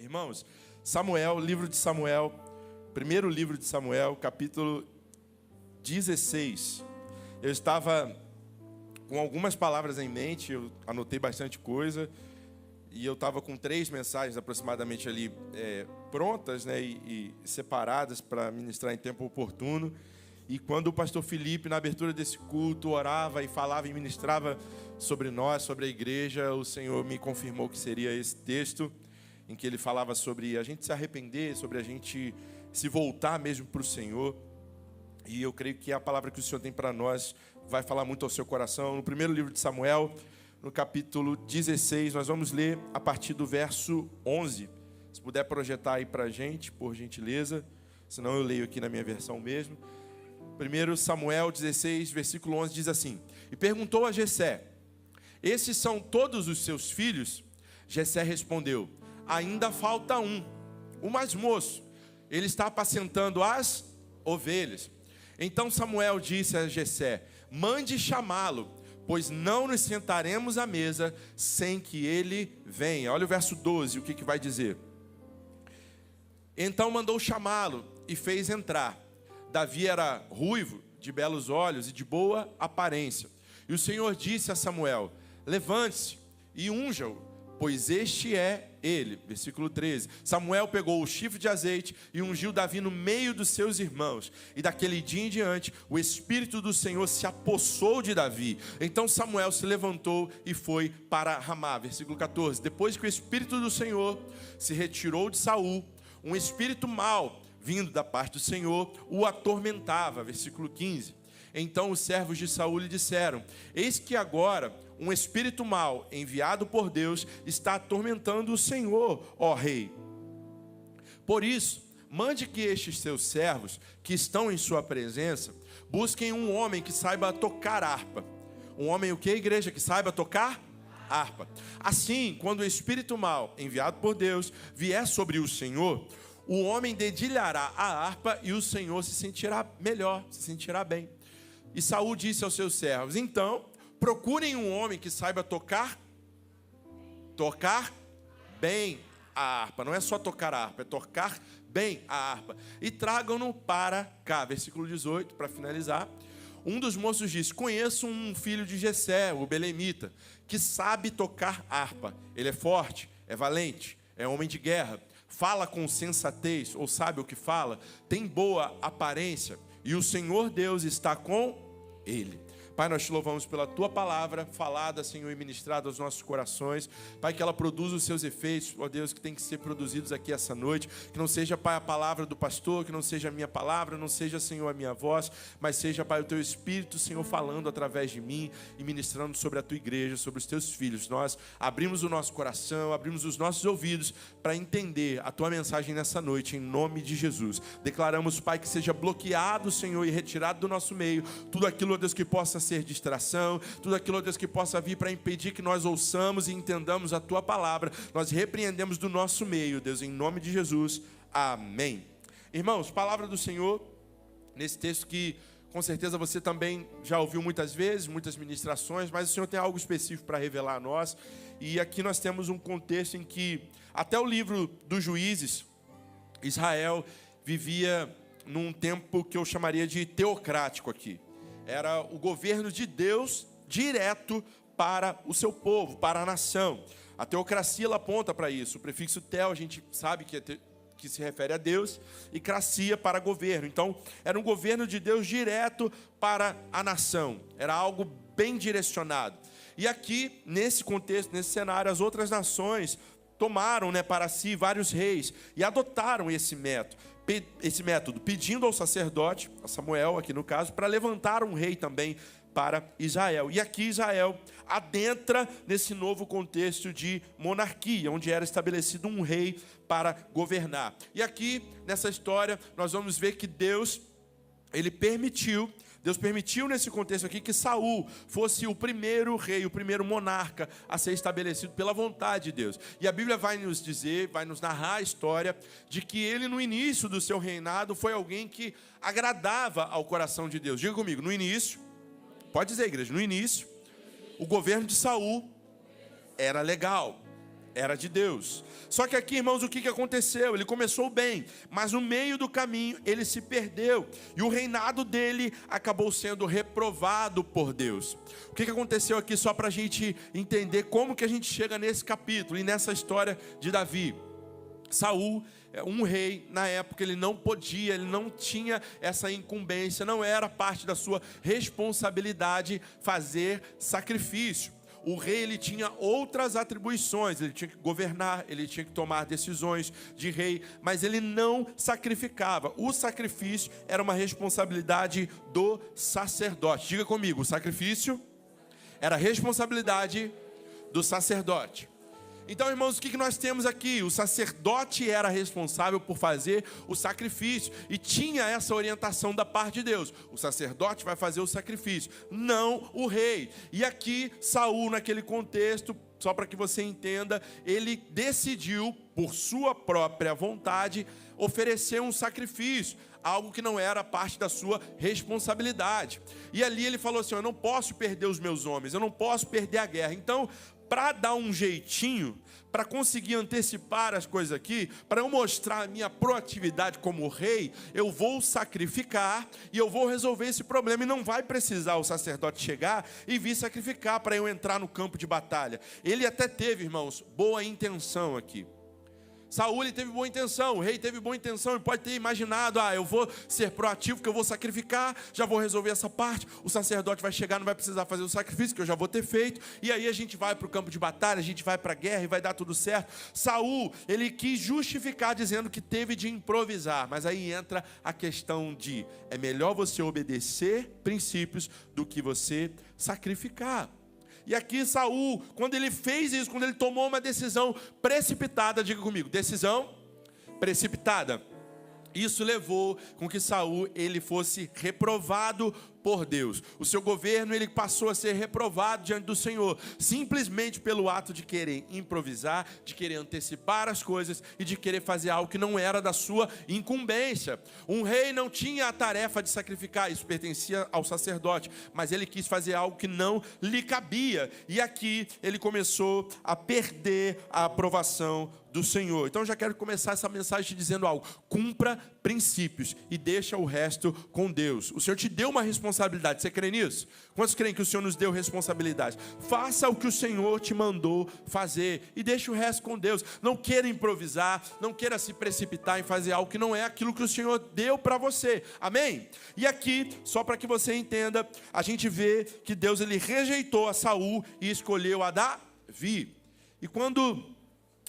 Irmãos, Samuel, livro de Samuel, primeiro livro de Samuel, capítulo 16. Eu estava com algumas palavras em mente, eu anotei bastante coisa, e eu estava com 3 mensagens aproximadamente ali prontas, né, e separadas para ministrar em tempo oportuno. E quando o pastor Felipe, na abertura desse culto, orava e falava e ministrava sobre nós, sobre a igreja, o Senhor me confirmou que seria esse texto, em que ele falava sobre a gente se arrepender, sobre a gente se voltar mesmo para o Senhor. E eu creio que a palavra que o Senhor tem para nós vai falar muito ao seu coração. No primeiro livro de Samuel, no capítulo 16, nós vamos ler a partir do verso 11. Se puder projetar aí para a gente, por gentileza, senão eu leio aqui na minha versão mesmo. 1 Samuel 16, versículo 11 diz assim: E perguntou a Jessé: Esses são todos os seus filhos? Jessé respondeu: Ainda falta um, o mais moço. Ele está apacentando as ovelhas. Então Samuel disse a Jessé: Mande chamá-lo, pois não nos sentaremos à mesa sem que ele venha. Olha o verso 12, o que vai dizer. Então mandou chamá-lo e fez entrar. Davi era ruivo, de belos olhos e de boa aparência. E o Senhor disse a Samuel: Levante-se e unja-o, pois este é ele. Versículo 13. Samuel pegou o chifre de azeite e ungiu Davi no meio dos seus irmãos. E daquele dia em diante, o Espírito do Senhor se apossou de Davi. Então Samuel se levantou e foi para Ramá. Versículo 14. Depois que o Espírito do Senhor se retirou de Saul, um espírito mau, vindo da parte do Senhor, o atormentava. Versículo 15. Então os servos de Saul lhe disseram: Eis que agora um espírito mau, enviado por Deus, está atormentando o Senhor, ó rei. Por isso, mande que estes seus servos, que estão em sua presença, busquem um homem que saiba tocar harpa. Um homem o que, igreja? Que saiba tocar harpa. Assim, quando o espírito mau, enviado por Deus, vier sobre o Senhor, o homem dedilhará a harpa e o Senhor se sentirá melhor, se sentirá bem. E Saul disse aos seus servos: Então, procurem um homem que saiba tocar bem a harpa. Não é só tocar a harpa, é tocar bem a harpa. E tragam-no para cá. Versículo 18, para finalizar. Um dos moços disse: Conheço um filho de Jessé, o belemita, que sabe tocar harpa. Ele é forte, é valente, é homem de guerra, fala com sensatez, ou sabe o que fala, tem boa aparência, e o Senhor Deus está com ele. Pai, nós te louvamos pela tua palavra falada, Senhor, e ministrada aos nossos corações. Pai, que ela produza os seus efeitos, ó Deus, que tem que ser produzidos aqui essa noite. Que não seja, Pai, a palavra do pastor, que não seja a minha palavra, não seja, Senhor, a minha voz, mas seja, Pai, o teu Espírito, Senhor, falando através de mim e ministrando sobre a tua igreja, sobre os teus filhos. Nós abrimos o nosso coração, abrimos os nossos ouvidos para entender a tua mensagem nessa noite, em nome de Jesus. Declaramos, Pai, que seja bloqueado, Senhor, e retirado do nosso meio tudo aquilo, ó Deus, que possa ser distração, tudo aquilo, ó Deus, que possa vir para impedir que nós ouçamos e entendamos a tua palavra. Nós repreendemos do nosso meio, Deus, em nome de Jesus, amém. Irmãos, palavra do Senhor nesse texto que com certeza você também já ouviu muitas vezes, muitas ministrações, mas o Senhor tem algo específico para revelar a nós. E aqui nós temos um contexto em que até o livro dos Juízes, Israel vivia num tempo que eu chamaria de teocrático aqui. Era o governo de Deus direto para o seu povo, para a nação. A teocracia, ela aponta para isso. O prefixo tel, a gente sabe que se refere a Deus, e cracia para governo. Então, era um governo de Deus direto para a nação. Era algo bem direcionado. E aqui, nesse contexto, nesse cenário, as outras nações tomaram, para si vários reis e adotaram esse método, pedindo ao sacerdote, a Samuel aqui no caso, para levantar um rei também para Israel. E aqui Israel adentra nesse novo contexto de monarquia, onde era estabelecido um rei para governar. E aqui, nessa história, nós vamos ver que Deus permitiu nesse contexto aqui que Saul fosse o primeiro rei, o primeiro monarca a ser estabelecido pela vontade de Deus. E a Bíblia vai nos dizer, vai nos narrar a história de que ele, no início do seu reinado, foi alguém que agradava ao coração de Deus. Diga comigo, no início, pode dizer, igreja, no início, o governo de Saul era legal. era de Deus. Só que aqui, irmãos, o que aconteceu? Ele começou bem, mas no meio do caminho ele se perdeu. E o reinado dele acabou sendo reprovado por Deus. O que aconteceu aqui, só para a gente entender como que a gente chega nesse capítulo e nessa história de Davi. Saul, um rei, na época ele não podia, ele não tinha essa incumbência, não era parte da sua responsabilidade fazer sacrifício. O rei, ele tinha outras atribuições, ele tinha que governar, ele tinha que tomar decisões de rei, mas ele não sacrificava. O sacrifício era uma responsabilidade do sacerdote. Diga comigo, o sacrifício era responsabilidade do sacerdote. Então, irmãos, o que nós temos aqui? O sacerdote era responsável por fazer o sacrifício e tinha essa orientação da parte de Deus. O sacerdote vai fazer o sacrifício, não o rei. E aqui, Saul, naquele contexto, só para que você entenda, ele decidiu, por sua própria vontade, oferecer um sacrifício, algo que não era parte da sua responsabilidade. E ali ele falou assim: eu não posso perder os meus homens, eu não posso perder a guerra. Então, para dar um jeitinho, para conseguir antecipar as coisas aqui, para eu mostrar a minha proatividade como rei, eu vou sacrificar e eu vou resolver esse problema. E não vai precisar o sacerdote chegar e vir sacrificar para eu entrar no campo de batalha. Ele até teve, irmãos, boa intenção aqui. Saul, ele teve boa intenção, o rei teve boa intenção, ele pode ter imaginado: eu vou ser proativo, que eu vou sacrificar, já vou resolver essa parte, o sacerdote vai chegar, não vai precisar fazer o sacrifício, que eu já vou ter feito, e aí a gente vai para o campo de batalha, a gente vai para a guerra e vai dar tudo certo. Saul, ele quis justificar dizendo que teve de improvisar, mas aí entra a questão de: é melhor você obedecer princípios do que você sacrificar. E aqui Saul, quando ele fez isso, quando ele tomou uma decisão precipitada, diga comigo, decisão precipitada, isso levou com que Saul ele fosse reprovado por Deus. O seu governo, ele passou a ser reprovado diante do Senhor, simplesmente pelo ato de querer improvisar, de querer antecipar as coisas e de querer fazer algo que não era da sua incumbência. Um rei não tinha a tarefa de sacrificar, isso pertencia ao sacerdote, mas ele quis fazer algo que não lhe cabia. E aqui ele começou a perder a aprovação do Senhor. Então eu já quero começar essa mensagem te dizendo algo: cumpra princípios e deixa o resto com Deus. O Senhor te deu uma responsabilidade, você crê nisso? Quantos creem que o Senhor nos deu responsabilidade? Faça o que o Senhor te mandou fazer e deixa o resto com Deus. Não queira improvisar, não queira se precipitar em fazer algo que não é aquilo que o Senhor deu para você, amém? E aqui, só para que você entenda, a gente vê que Deus ele rejeitou a Saul e escolheu a Davi. E quando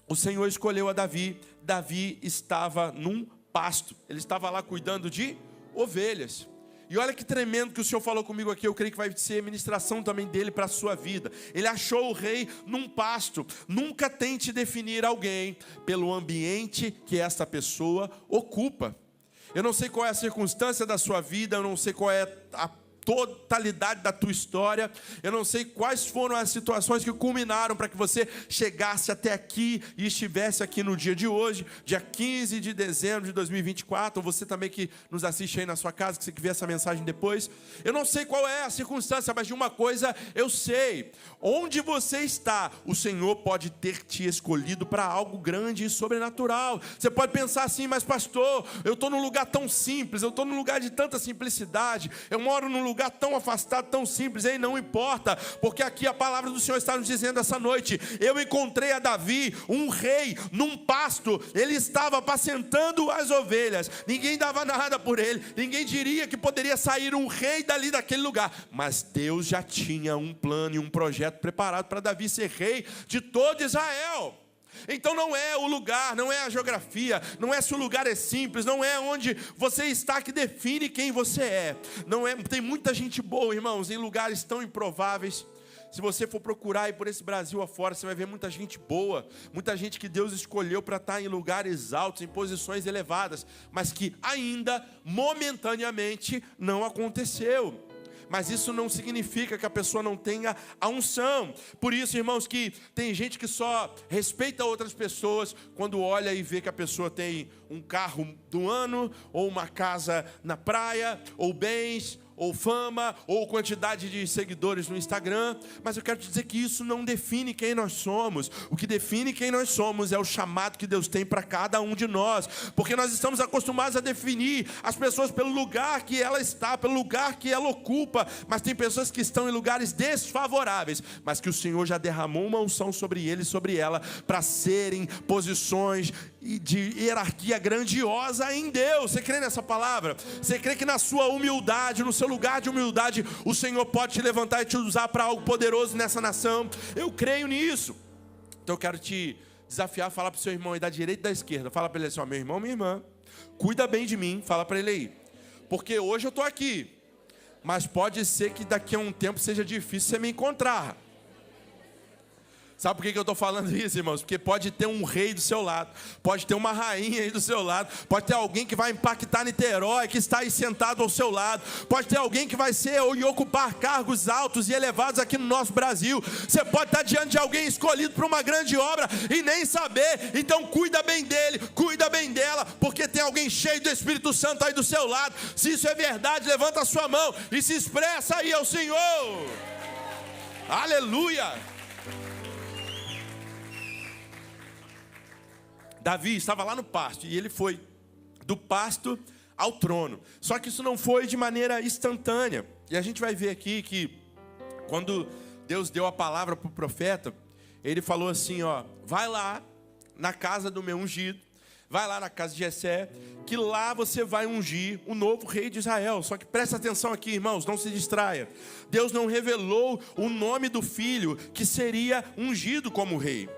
o Senhor escolheu a Davi, Davi estava num pasto, ele estava lá cuidando de ovelhas. E olha que tremendo que o Senhor falou comigo aqui, eu creio que vai ser ministração também dele para a sua vida. Ele achou o rei num pasto. Nunca tente definir alguém pelo ambiente que essa pessoa ocupa. Eu não sei qual é a circunstância da sua vida, eu não sei qual é a totalidade da tua história, eu não sei quais foram as situações que culminaram para que você chegasse até aqui e estivesse aqui no dia de hoje, dia 15 de dezembro de 2024, ou você também que nos assiste aí na sua casa, que você que vê essa mensagem depois. Eu não sei qual é a circunstância, mas de uma coisa eu sei: onde você está, o Senhor pode ter te escolhido para algo grande e sobrenatural. Você pode pensar assim: mas pastor, eu estou num lugar tão simples, eu estou num lugar de tanta simplicidade, eu moro num lugar tão afastado, tão simples. Ei, não importa, porque aqui a palavra do Senhor está nos dizendo essa noite: eu encontrei a Davi, um rei, num pasto. Ele estava apacentando as ovelhas, ninguém dava nada por ele, ninguém diria que poderia sair um rei dali daquele lugar, mas Deus já tinha um plano e um projeto preparado para Davi ser rei de todo Israel. Então não é o lugar, não é a geografia, não é se o lugar é simples, não é onde você está que define quem você é. Não é, tem muita gente boa, irmãos, em lugares tão improváveis. Se você for procurar aí por esse Brasil afora, você vai ver muita gente boa, muita gente que Deus escolheu para estar em lugares altos, em posições elevadas, mas que ainda, momentaneamente, não aconteceu. Mas isso não significa que a pessoa não tenha a unção. Por isso, irmãos, que tem gente que só respeita outras pessoas quando olha e vê que a pessoa tem um carro do ano, ou uma casa na praia, ou bens, ou fama, ou quantidade de seguidores no Instagram, mas eu quero te dizer que isso não define quem nós somos. O que define quem nós somos é o chamado que Deus tem para cada um de nós, porque nós estamos acostumados a definir as pessoas pelo lugar que ela está, pelo lugar que ela ocupa, mas tem pessoas que estão em lugares desfavoráveis, mas que o Senhor já derramou uma unção sobre ele e sobre ela, para serem posições de hierarquia grandiosa em Deus. Você crê nessa palavra? Você crê que na sua humildade, no seu lugar de humildade, o Senhor pode te levantar e te usar para algo poderoso nessa nação? Eu creio nisso. Então eu quero te desafiar a falar para o seu irmão aí da direita e da esquerda. Fala para ele assim: ó, meu irmão, minha irmã, cuida bem de mim. Fala para ele aí, porque hoje eu estou aqui, mas pode ser que daqui a um tempo seja difícil você me encontrar. Sabe por que eu estou falando isso, irmãos? Porque pode ter um rei do seu lado, pode ter uma rainha aí do seu lado, pode ter alguém que vai impactar Niterói, que está aí sentado ao seu lado, pode ter alguém que vai ser ou ocupar cargos altos e elevados aqui no nosso Brasil. Você pode estar diante de alguém escolhido para uma grande obra e nem saber. Então cuida bem dele, cuida bem dela, porque tem alguém cheio do Espírito Santo aí do seu lado. Se isso é verdade, levanta a sua mão e se expressa aí ao Senhor. Aleluia! Davi estava lá no pasto e ele foi do pasto ao trono. Só que isso não foi de maneira instantânea. E a gente vai ver aqui que quando Deus deu a palavra para o profeta, ele falou assim, ó: vai lá na casa do meu ungido, vai lá na casa de Jessé, que lá você vai ungir o novo rei de Israel. Só que presta atenção aqui, irmãos, não se distraia. Deus não revelou o nome do filho que seria ungido como rei.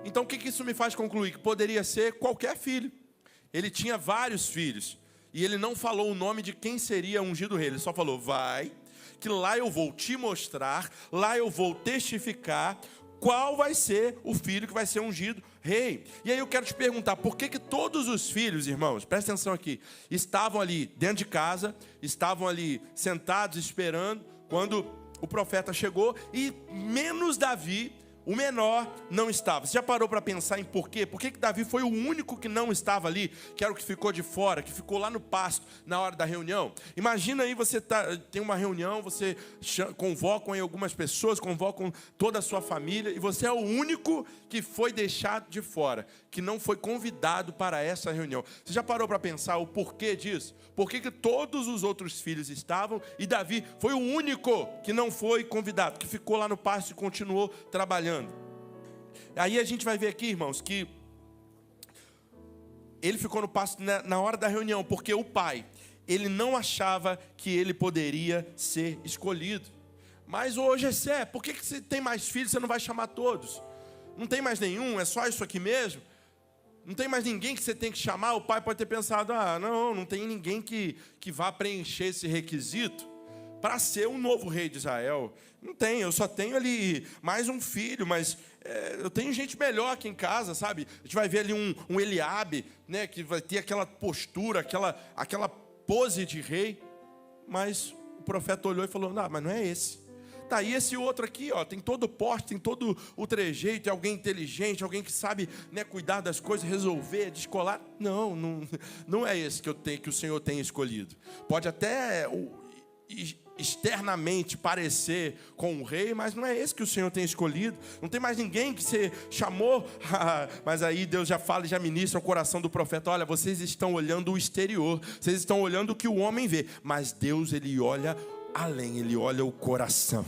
Então o que isso me faz concluir? Que poderia ser qualquer filho. Ele tinha vários filhos e ele não falou o nome de quem seria ungido rei. Ele só falou: vai, que lá eu vou te mostrar, lá eu vou testificar qual vai ser o filho que vai ser ungido rei. E aí eu quero te perguntar, por que todos os filhos, irmãos, presta atenção aqui, estavam ali dentro de casa, estavam ali sentados esperando quando o profeta chegou, e menos Davi, o menor, não estava? Você já parou para pensar em por quê? Por que Davi foi o único que não estava ali, que era o que ficou de fora, que ficou lá no pasto na hora da reunião? Imagina aí, você tem uma reunião, você convocam aí algumas pessoas, convocam toda a sua família, e você é o único que foi deixado de fora, que não foi convidado para essa reunião. Você já parou para pensar o porquê disso? Por que todos os outros filhos estavam e Davi foi o único que não foi convidado, que ficou lá no pasto e continuou trabalhando? Aí a gente vai ver aqui, irmãos, que ele ficou no pasto na hora da reunião, porque o pai, ele não achava que ele poderia ser escolhido. Mas, ô Jessé, por que você tem mais filhos, você não vai chamar todos? Não tem mais nenhum, é só isso aqui mesmo? Não tem mais ninguém que você tem que chamar? O pai pode ter pensado: ah, não tem ninguém que vá preencher esse requisito para ser um novo rei de Israel. Não tem, eu só tenho ali mais um filho, mas eu tenho gente melhor aqui em casa, sabe? A gente vai ver ali um Eliabe, né, que vai ter aquela postura, aquela pose de rei. Mas o profeta olhou e falou: não, mas não é esse. Tá aí esse outro aqui, ó, tem todo o porte, tem todo o trejeito, é alguém inteligente, alguém que sabe, né, cuidar das coisas, resolver, descolar. Não é esse que o Senhor tem escolhido. Pode até externamente parecer com o rei, mas não é esse que o Senhor tem escolhido. Não tem mais ninguém que você chamou. Mas aí Deus já fala e já ministra o coração do profeta: olha, vocês estão olhando o exterior, vocês estão olhando o que o homem vê, mas Deus, ele olha além, ele olha o coração.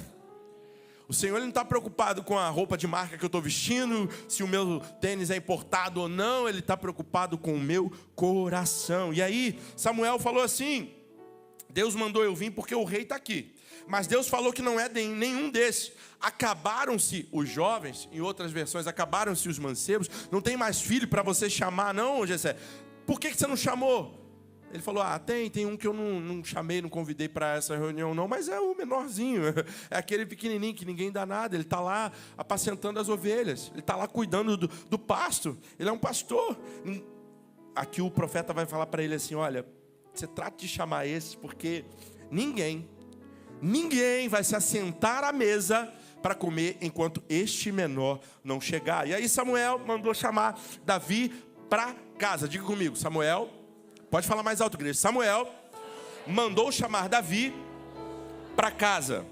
O Senhor, ele não está preocupado com a roupa de marca que eu estou vestindo, se o meu tênis é importado ou não. Ele está preocupado com o meu coração. E aí Samuel falou assim: Deus mandou eu vir porque o rei está aqui. Mas Deus falou que não é nenhum desses. Acabaram-se os jovens, em outras versões, acabaram-se os mancebos. Não tem mais filho para você chamar, não, Jessé? Por que você não chamou? Ele falou: tem um que eu não chamei, não convidei para essa reunião não, mas é o menorzinho, é aquele pequenininho que ninguém dá nada. Ele está lá apacentando as ovelhas, ele está lá cuidando do pasto, ele é um pastor. Aqui o profeta vai falar para ele assim: olha, você trata de chamar esse, porque ninguém vai se assentar à mesa para comer enquanto este menor não chegar. E aí Samuel mandou chamar Davi para casa. Diga comigo, Samuel. Pode falar mais alto, igreja. Samuel mandou chamar Davi para casa.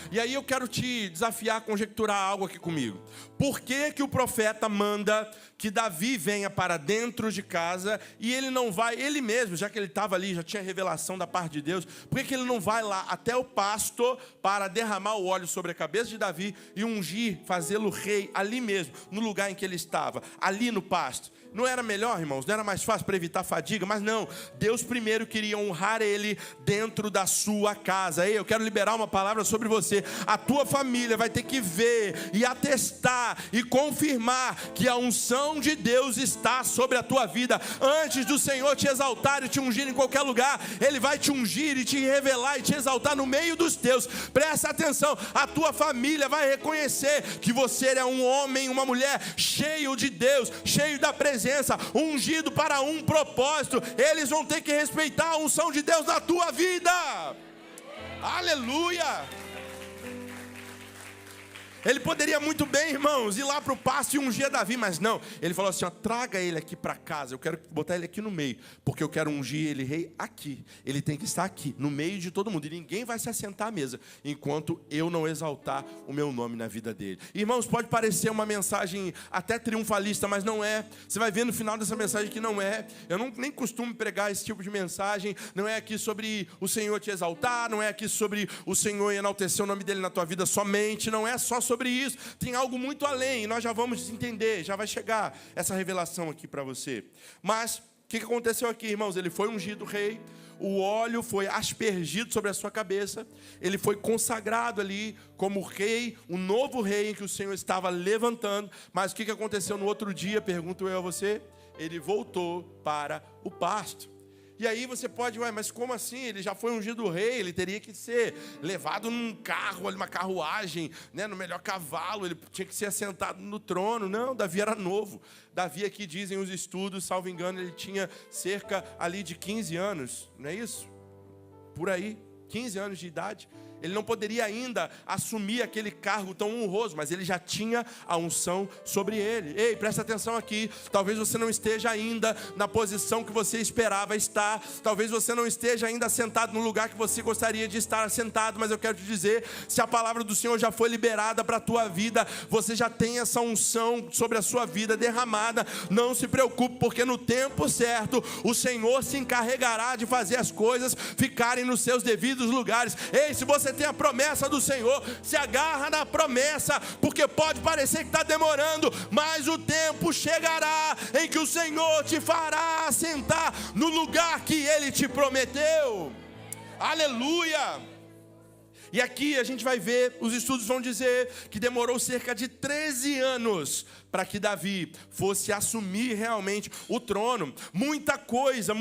E aí eu quero te desafiar a conjecturar algo aqui comigo. Por que que o profeta manda que Davi venha para dentro de casa e ele não vai, ele mesmo, já que ele estava ali, já tinha revelação da parte de Deus, por que ele não vai lá até o pasto para derramar o óleo sobre a cabeça de Davi e ungir, fazê-lo rei ali mesmo, no lugar em que ele estava, ali no pasto? Não era melhor, irmãos? Não era mais fácil para evitar fadiga? Mas não, Deus primeiro queria honrar ele dentro da sua casa. Ei, eu quero liberar uma palavra sobre você. A tua família vai ter que ver e atestar e confirmar que a unção de Deus está sobre a tua vida. Antes do Senhor te exaltar e te ungir em qualquer lugar, Ele vai te ungir e te revelar e te exaltar no meio dos teus. Presta atenção, a tua família vai reconhecer que você é um homem, uma mulher cheio de Deus, cheio da presença, ungido para um propósito. Eles vão ter que respeitar a unção de Deus na tua vida. Aleluia. Ele poderia muito bem, irmãos, ir lá para o pasto e ungir Davi, mas não. Ele falou assim, ó, traga ele aqui para casa, eu quero botar ele aqui no meio, porque eu quero ungir ele rei aqui. Ele tem que estar aqui, no meio de todo mundo, e ninguém vai se assentar à mesa, enquanto eu não exaltar o meu nome na vida dele. Irmãos, pode parecer uma mensagem até triunfalista, mas não é. Você vai ver no final dessa mensagem que não é. Eu nem costumo pregar esse tipo de mensagem. Não é aqui sobre o Senhor te exaltar, não é aqui sobre o Senhor enaltecer o nome dele na tua vida somente, não é só sobre isso, tem algo muito além, e nós já vamos entender, já vai chegar essa revelação aqui para você. Mas, o que aconteceu aqui, irmãos? Ele foi ungido rei, o óleo foi aspergido sobre a sua cabeça, ele foi consagrado ali como rei, um novo rei em que o Senhor estava levantando. Mas o que aconteceu no outro dia, pergunto eu a você? Ele voltou para o pasto. E aí você pode, mas como assim? Ele já foi ungido rei, ele teria que ser levado num carro, numa carruagem, né, no melhor cavalo, ele tinha que ser assentado no trono. Não, Davi era novo. Davi, aqui dizem os estudos, salvo engano, ele tinha cerca ali de 15 anos, não é isso? Por aí, 15 anos de idade. Ele não poderia ainda assumir aquele cargo tão honroso, mas ele já tinha a unção sobre ele. Ei, presta atenção aqui. Talvez você não esteja ainda na posição que você esperava estar. Talvez você não esteja ainda sentado no lugar que você gostaria de estar sentado. Mas eu quero te dizer, se a palavra do Senhor já foi liberada para a tua vida, você já tem essa unção sobre a sua vida derramada. Não se preocupe, porque no tempo certo, o Senhor se encarregará de fazer as coisas ficarem nos seus devidos lugares. Ei, se você tem a promessa do Senhor, se agarra na promessa, porque pode parecer que está demorando, mas o tempo chegará em que o Senhor te fará assentar no lugar que Ele te prometeu. Aleluia! E aqui a gente vai ver, os estudos vão dizer que demorou cerca de 13 anos para que Davi fosse assumir realmente o trono. Muita coisa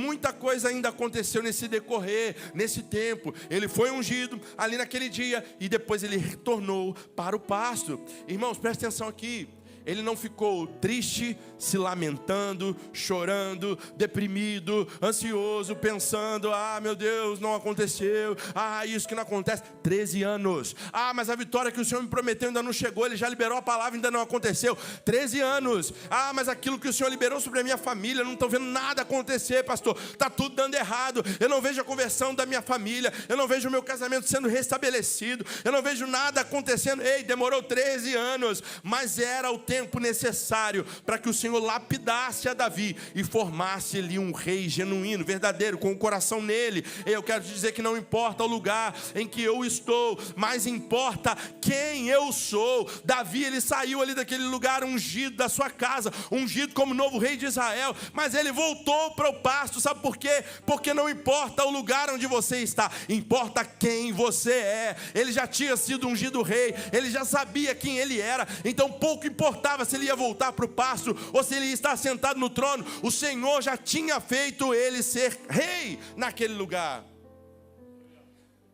ainda aconteceu nesse decorrer, nesse tempo. Ele foi ungido ali naquele dia e depois ele retornou para o pasto. Irmãos, presta atenção aqui. Ele não ficou triste, se lamentando, chorando, deprimido, ansioso, pensando, meu Deus, não aconteceu, isso que não acontece. 13 anos, mas a vitória que o Senhor me prometeu ainda não chegou, Ele já liberou a palavra, ainda não aconteceu. 13 anos, mas aquilo que o Senhor liberou sobre a minha família, não estou vendo nada acontecer, pastor, está tudo dando errado, eu não vejo a conversão da minha família, eu não vejo o meu casamento sendo restabelecido, eu não vejo nada acontecendo. Ei, demorou 13 anos, mas era o tempo necessário para que o Senhor lapidasse a Davi e formasse ali um rei genuíno, verdadeiro, com o coração nele. Eu quero te dizer que não importa o lugar em que eu estou, mas importa quem eu sou. Davi, ele saiu ali daquele lugar ungido da sua casa, ungido como novo rei de Israel, mas ele voltou para o pasto. Sabe por quê? Porque não importa o lugar onde você está, importa quem você é. Ele já tinha sido ungido rei, ele já sabia quem ele era, então pouco importava se ele ia voltar para o pasto ou se ele ia estar sentado no trono. O Senhor já tinha feito ele ser rei naquele lugar.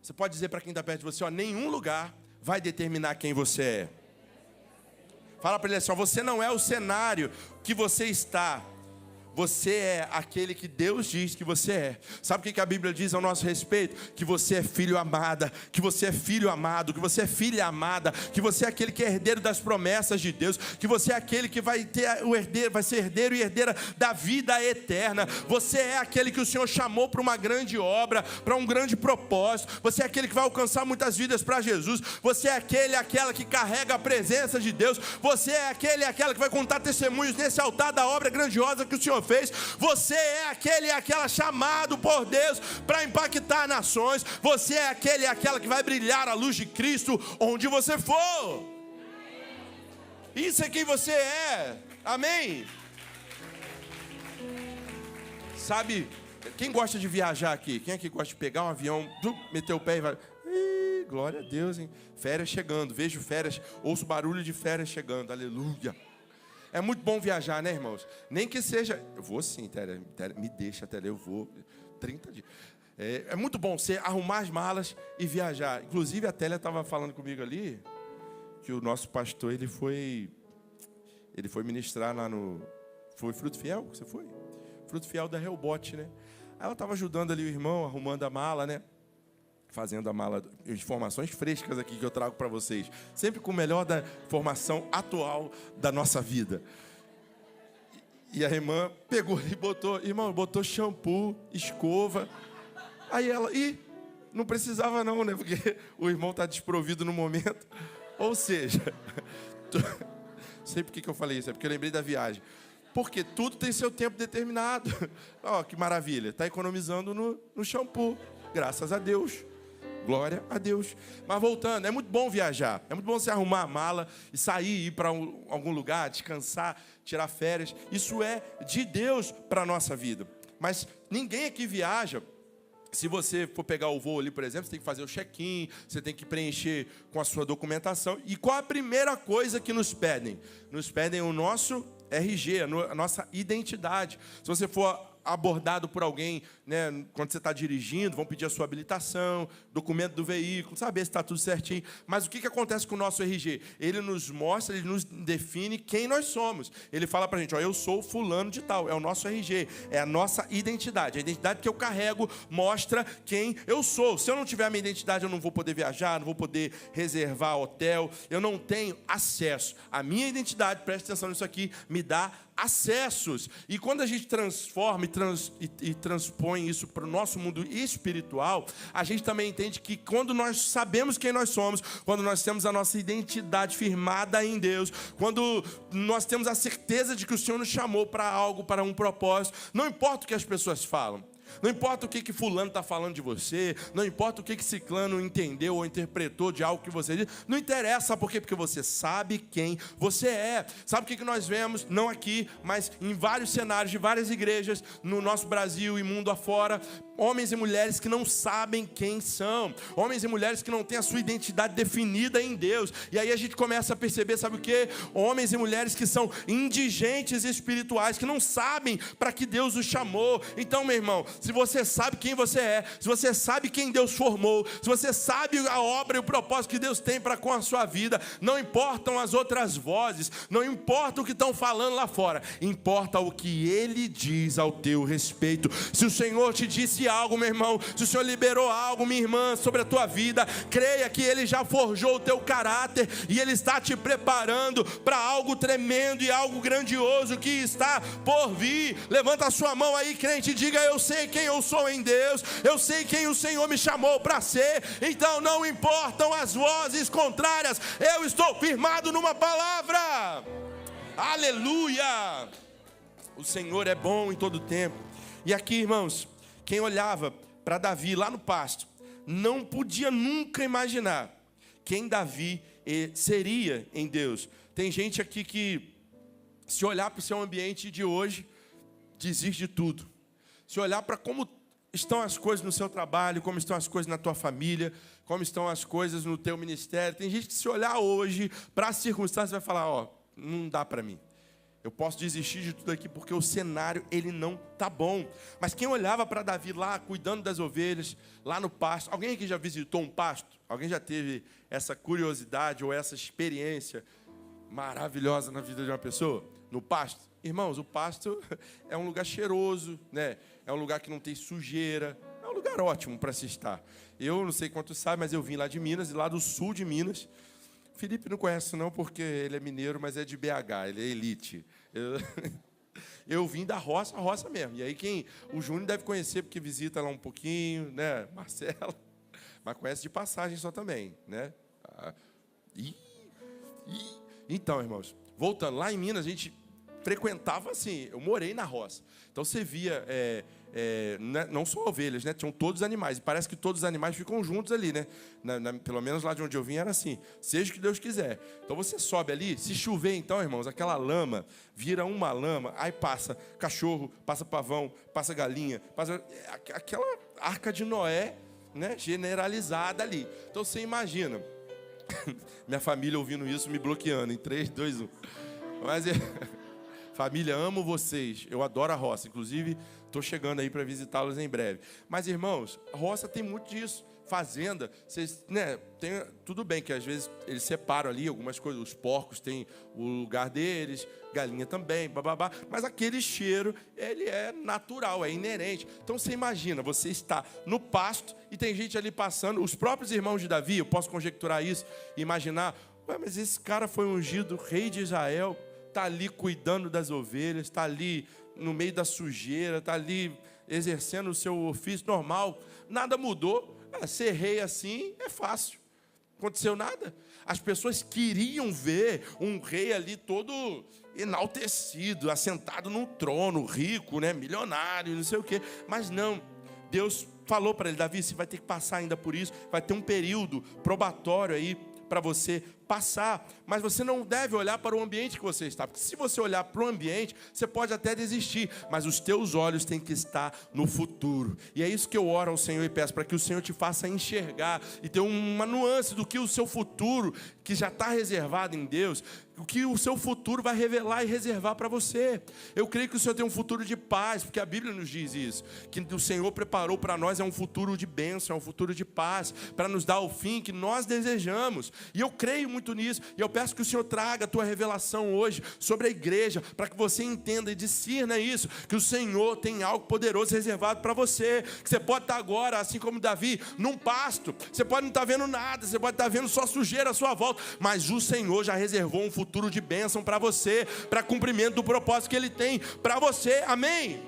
Você pode dizer para quem está perto de você, nenhum lugar vai determinar quem você é. Fala para ele assim, você não é o cenário que você está, Você é aquele que Deus diz que você é. Sabe o que a Bíblia diz ao nosso respeito? Que você é filho amada, que você é filho amado, que você é filha amada, que você é aquele que é herdeiro das promessas de Deus, que você é aquele que vai ter o herdeiro, vai ser herdeiro e herdeira da vida eterna. Você é aquele que o Senhor chamou para uma grande obra, para um grande propósito. Você é aquele que vai alcançar muitas vidas para Jesus. Você é aquele, aquela que carrega a presença de Deus. Você é aquele, aquela que vai contar testemunhos nesse altar da obra grandiosa que o Senhor fez. Você é aquele e aquela chamado por Deus para impactar nações. Você é aquele e aquela que vai brilhar a luz de Cristo onde você for. Isso é quem você é. Amém? Sabe, quem gosta de viajar aqui? Quem aqui gosta de pegar um avião, meter o pé e vai... Ih, glória a Deus, hein? Férias chegando, vejo férias, ouço barulho de férias chegando, aleluia. É muito bom viajar, né, irmãos? Nem que seja... Eu vou sim, Télia, me deixa, Télia, eu vou. 30 dias. É muito bom você arrumar as malas e viajar. Inclusive, a Télia estava falando comigo ali que o nosso pastor, ele foi ministrar lá no... Foi Fruto Fiel? Você foi? Fruto Fiel da Rehoboth, né? Aí ela estava ajudando ali o irmão, arrumando a mala, né? Fazendo a mala, informações frescas aqui que eu trago para vocês. Sempre com o melhor da formação atual da nossa vida. E a irmã pegou e botou shampoo, escova. Aí ela, não precisava não, né? Porque o irmão está desprovido no momento. Ou seja, sei por que eu falei isso, é porque eu lembrei da viagem. Porque tudo tem seu tempo determinado. Ó, que maravilha, está economizando no shampoo. Graças a Deus. Glória a Deus. Mas voltando, é muito bom viajar. É muito bom você arrumar a mala e sair, ir para algum lugar, descansar, tirar férias. Isso é de Deus para a nossa vida. Mas ninguém aqui viaja. Se você for pegar o voo ali, por exemplo, você tem que fazer o check-in, você tem que preencher com a sua documentação. E qual a primeira coisa que nos pedem? Nos pedem o nosso RG, a nossa identidade. Se você for abordado por alguém, né, quando você está dirigindo, vão pedir a sua habilitação, documento do veículo, saber se está tudo certinho. Mas o que acontece com o nosso RG? Ele nos mostra, ele nos define quem nós somos. Ele fala para a gente, ó, eu sou fulano de tal, é o nosso RG, é a nossa identidade. A identidade que eu carrego mostra quem eu sou. Se eu não tiver a minha identidade, eu não vou poder viajar, não vou poder reservar hotel, eu não tenho acesso. A minha identidade, preste atenção nisso aqui, me dá acessos. E quando a gente transforma e transpõe isso para o nosso mundo espiritual, a gente também entende que quando nós sabemos quem nós somos, quando nós temos a nossa identidade firmada em Deus, quando nós temos a certeza de que o Senhor nos chamou para algo, para um propósito, não importa o que as pessoas falam. Não importa o que fulano está falando de você, não importa o que ciclano entendeu ou interpretou de algo que você diz, não interessa, por quê? Porque você sabe quem você é. Sabe o que nós vemos, não aqui, mas em vários cenários de várias igrejas, no nosso Brasil e mundo afora, homens e mulheres que não sabem quem são, homens e mulheres que não têm a sua identidade definida em Deus. E aí a gente começa a perceber, sabe o quê? Homens e mulheres que são indigentes espirituais, que não sabem para que Deus os chamou. Então, meu irmão, se você sabe quem você é, se você sabe quem Deus formou, se você sabe a obra e o propósito que Deus tem para com a sua vida, não importam as outras vozes, não importa o que estão falando lá fora, importa o que Ele diz ao teu respeito. Se o Senhor te disse algo, meu irmão, se o Senhor liberou algo, minha irmã, sobre a tua vida, creia que Ele já forjou o teu caráter e Ele está te preparando para algo tremendo e algo grandioso que está por vir. Levanta a sua mão aí, crente, e diga: eu sei quem eu sou em Deus, eu sei quem o Senhor me chamou para ser. Então não importam as vozes contrárias, eu estou firmado numa palavra. Aleluia! O Senhor é bom em todo tempo. E aqui, irmãos, quem olhava para Davi lá no pasto, não podia nunca imaginar quem Davi seria em Deus. Tem gente aqui que, se olhar para o seu ambiente de hoje, desiste de tudo. Se olhar para como estão as coisas no seu trabalho, como estão as coisas na tua família, como estão as coisas no teu ministério. Tem gente que, se olhar hoje para as circunstâncias, vai falar: ó, não dá para mim. Eu posso desistir de tudo aqui porque o cenário, ele não tá bom. Mas quem olhava para Davi lá, cuidando das ovelhas, lá no pasto. Alguém aqui já visitou um pasto? Alguém já teve essa curiosidade ou essa experiência maravilhosa na vida de uma pessoa? No pasto? Irmãos, o pasto é um lugar cheiroso, né? É um lugar que não tem sujeira. É um lugar ótimo para se estar. Eu não sei quantos sabem, mas eu vim lá de Minas, e lá do sul de Minas. Felipe não conhece não, porque ele é mineiro, mas é de BH, ele é elite. Eu vim da roça mesmo. E aí o Júnior deve conhecer, porque visita lá um pouquinho, né? Marcelo. Mas conhece de passagem só também, né? Então, irmãos, voltando, lá em Minas a gente frequentava assim, eu morei na roça. Então você via, não só ovelhas, né? Tinham todos os animais. E parece que todos os animais ficam juntos ali, né? Pelo menos lá de onde eu vim era assim. Seja o que Deus quiser. Então você sobe ali, se chover então, irmãos, aquela lama vira uma lama, aí passa cachorro, passa pavão, passa galinha, passa aquela arca de Noé, né? Generalizada ali. Então você imagina. Minha família ouvindo isso me bloqueando em 3, 2, 1. Mas família, amo vocês. Eu adoro a roça. Inclusive, estou chegando aí para visitá-los em breve. Mas, irmãos, a roça tem muito disso. Fazenda, vocês, né, tudo bem que às vezes eles separam ali algumas coisas. Os porcos têm o lugar deles, galinha também, bababá. Mas aquele cheiro, ele é natural, é inerente. Então você imagina, você está no pasto e tem gente ali passando. Os próprios irmãos de Davi, eu posso conjecturar isso, imaginar, mas esse cara foi ungido rei de Israel, está ali cuidando das ovelhas, está ali no meio da sujeira, está ali exercendo o seu ofício normal. Nada mudou. Ser rei assim é fácil. Aconteceu nada. As pessoas queriam ver um rei ali todo enaltecido, assentado num trono, rico, né, milionário, não sei o quê. Mas não. Deus falou para ele, Davi, você vai ter que passar ainda por isso. Vai ter um período probatório aí para você passar, mas você não deve olhar para o ambiente que você está, porque se você olhar para o ambiente, você pode até desistir, mas os teus olhos têm que estar no futuro, e é isso que eu oro ao Senhor e peço, para que o Senhor te faça enxergar, e ter uma nuance do que o seu futuro, que já está reservado em Deus, o que o seu futuro vai revelar e reservar para você. Eu creio que o Senhor tem um futuro de paz, porque a Bíblia nos diz isso, que o Senhor preparou para nós é um futuro de bênção, é um futuro de paz, para nos dar o fim que nós desejamos, e eu creio muito nisso, e eu peço que o Senhor traga a tua revelação hoje sobre a igreja, para que você entenda e discirna isso, que o Senhor tem algo poderoso reservado para você, que você pode estar agora, assim como Davi, num pasto, você pode não estar vendo nada, você pode estar vendo só sujeira à sua volta, mas o Senhor já reservou um futuro de bênção para você, para cumprimento do propósito que Ele tem para você, amém?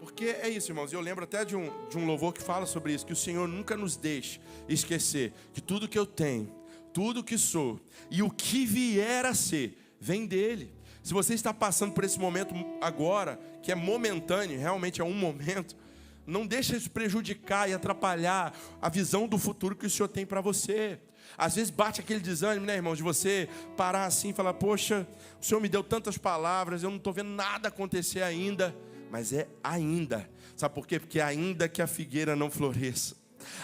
Porque é isso, irmãos, eu lembro até de um louvor que fala sobre isso, que o Senhor nunca nos deixe esquecer que tudo que eu tenho, tudo que sou e o que vier a ser, vem dEle. Se você está passando por esse momento agora, que é momentâneo, realmente é um momento, não deixa isso prejudicar e atrapalhar a visão do futuro que o Senhor tem para você. Às vezes bate aquele desânimo, né, irmão, de você parar assim e falar, poxa, o Senhor me deu tantas palavras, eu não estou vendo nada acontecer ainda. Mas é ainda. Sabe por quê? Porque ainda que a figueira não floresça,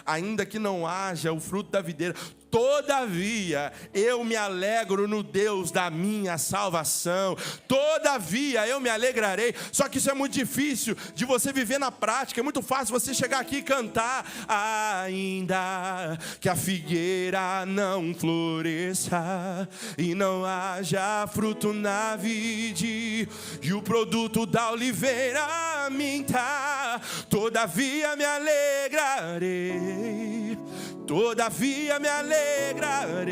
ainda que não haja o fruto da videira, todavia eu me alegro no Deus da minha salvação. Todavia eu me alegrarei. Só que isso é muito difícil de você viver na prática. É muito fácil você chegar aqui e cantar, ainda que a figueira não floresça e não haja fruto na vide e o produto da oliveira minta, todavia me alegrarei. Todavia me alegrarei,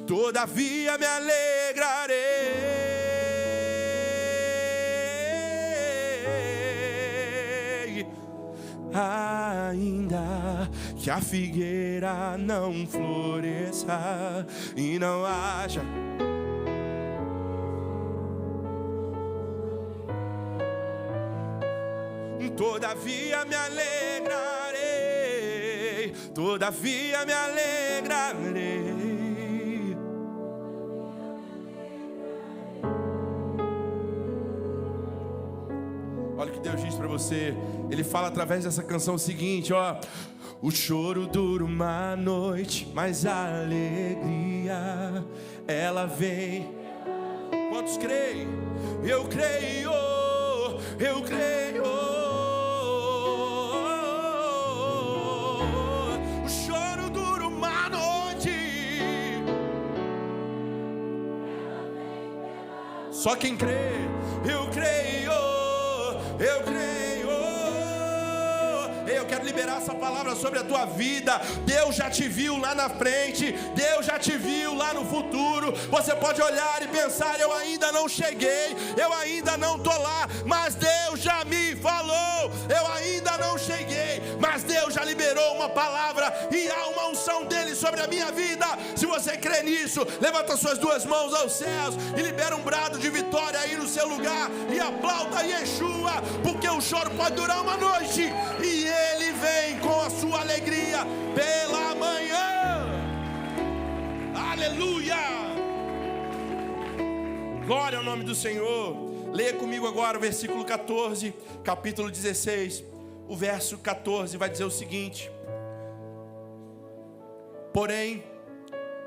todavia me alegrarei, ainda que a figueira não floresça e não haja. Todavia me alegrarei, todavia me alegrarei. Olha o que Deus diz para você. Ele fala através dessa canção o seguinte, ó: o choro dura uma noite, mas a alegria ela vem. Quantos creem? Eu creio, eu creio. Só quem crê, eu creio, eu creio. Eu quero liberar essa palavra sobre a tua vida. Deus já te viu lá na frente, Deus já te viu lá no futuro. Você pode olhar e pensar: eu ainda não cheguei, eu ainda não estou lá, mas Deus já me falou. Eu ainda não cheguei, mas Deus já liberou uma palavra e há uma unção dele sobre a minha vida. Se você crê nisso, levanta suas duas mãos aos céus e libera um brado de vitória aí no seu lugar e aplauda Yeshua, porque o choro pode durar uma noite e ele vem com a sua alegria pela manhã. Aleluia! Glória ao nome do Senhor. Leia comigo agora o versículo 14, capítulo 16. O verso 14 vai dizer o seguinte: porém,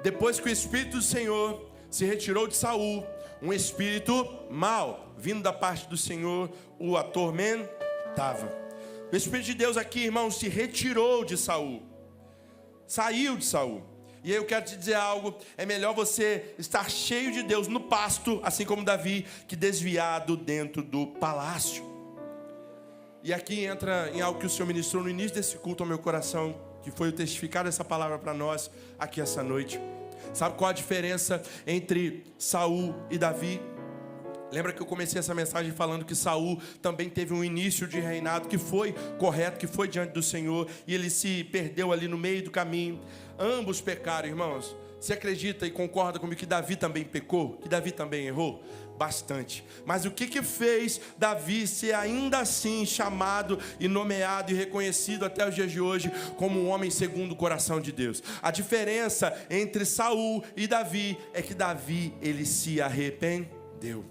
depois que o Espírito do Senhor se retirou de Saul, um espírito mau, vindo da parte do Senhor, o atormentava. O Espírito de Deus aqui, irmãos, se retirou de Saul, saiu de Saul. E aí eu quero te dizer algo: é melhor você estar cheio de Deus no pasto, assim como Davi, que desviado dentro do palácio. E aqui entra em algo que o Senhor ministrou no início desse culto ao meu coração, que foi o testificar dessa palavra para nós aqui essa noite. Sabe qual a diferença entre Saul e Davi? Lembra que eu comecei essa mensagem falando que Saul também teve um início de reinado que foi correto, que foi diante do Senhor, e ele se perdeu ali no meio do caminho. Ambos pecaram, irmãos. Você acredita e concorda comigo que Davi também pecou? Que Davi também errou? Bastante. Mas o que fez Davi ser ainda assim chamado e nomeado e reconhecido até os dias de hoje como um homem segundo o coração de Deus? A diferença entre Saul e Davi é que Davi, ele se arrependeu.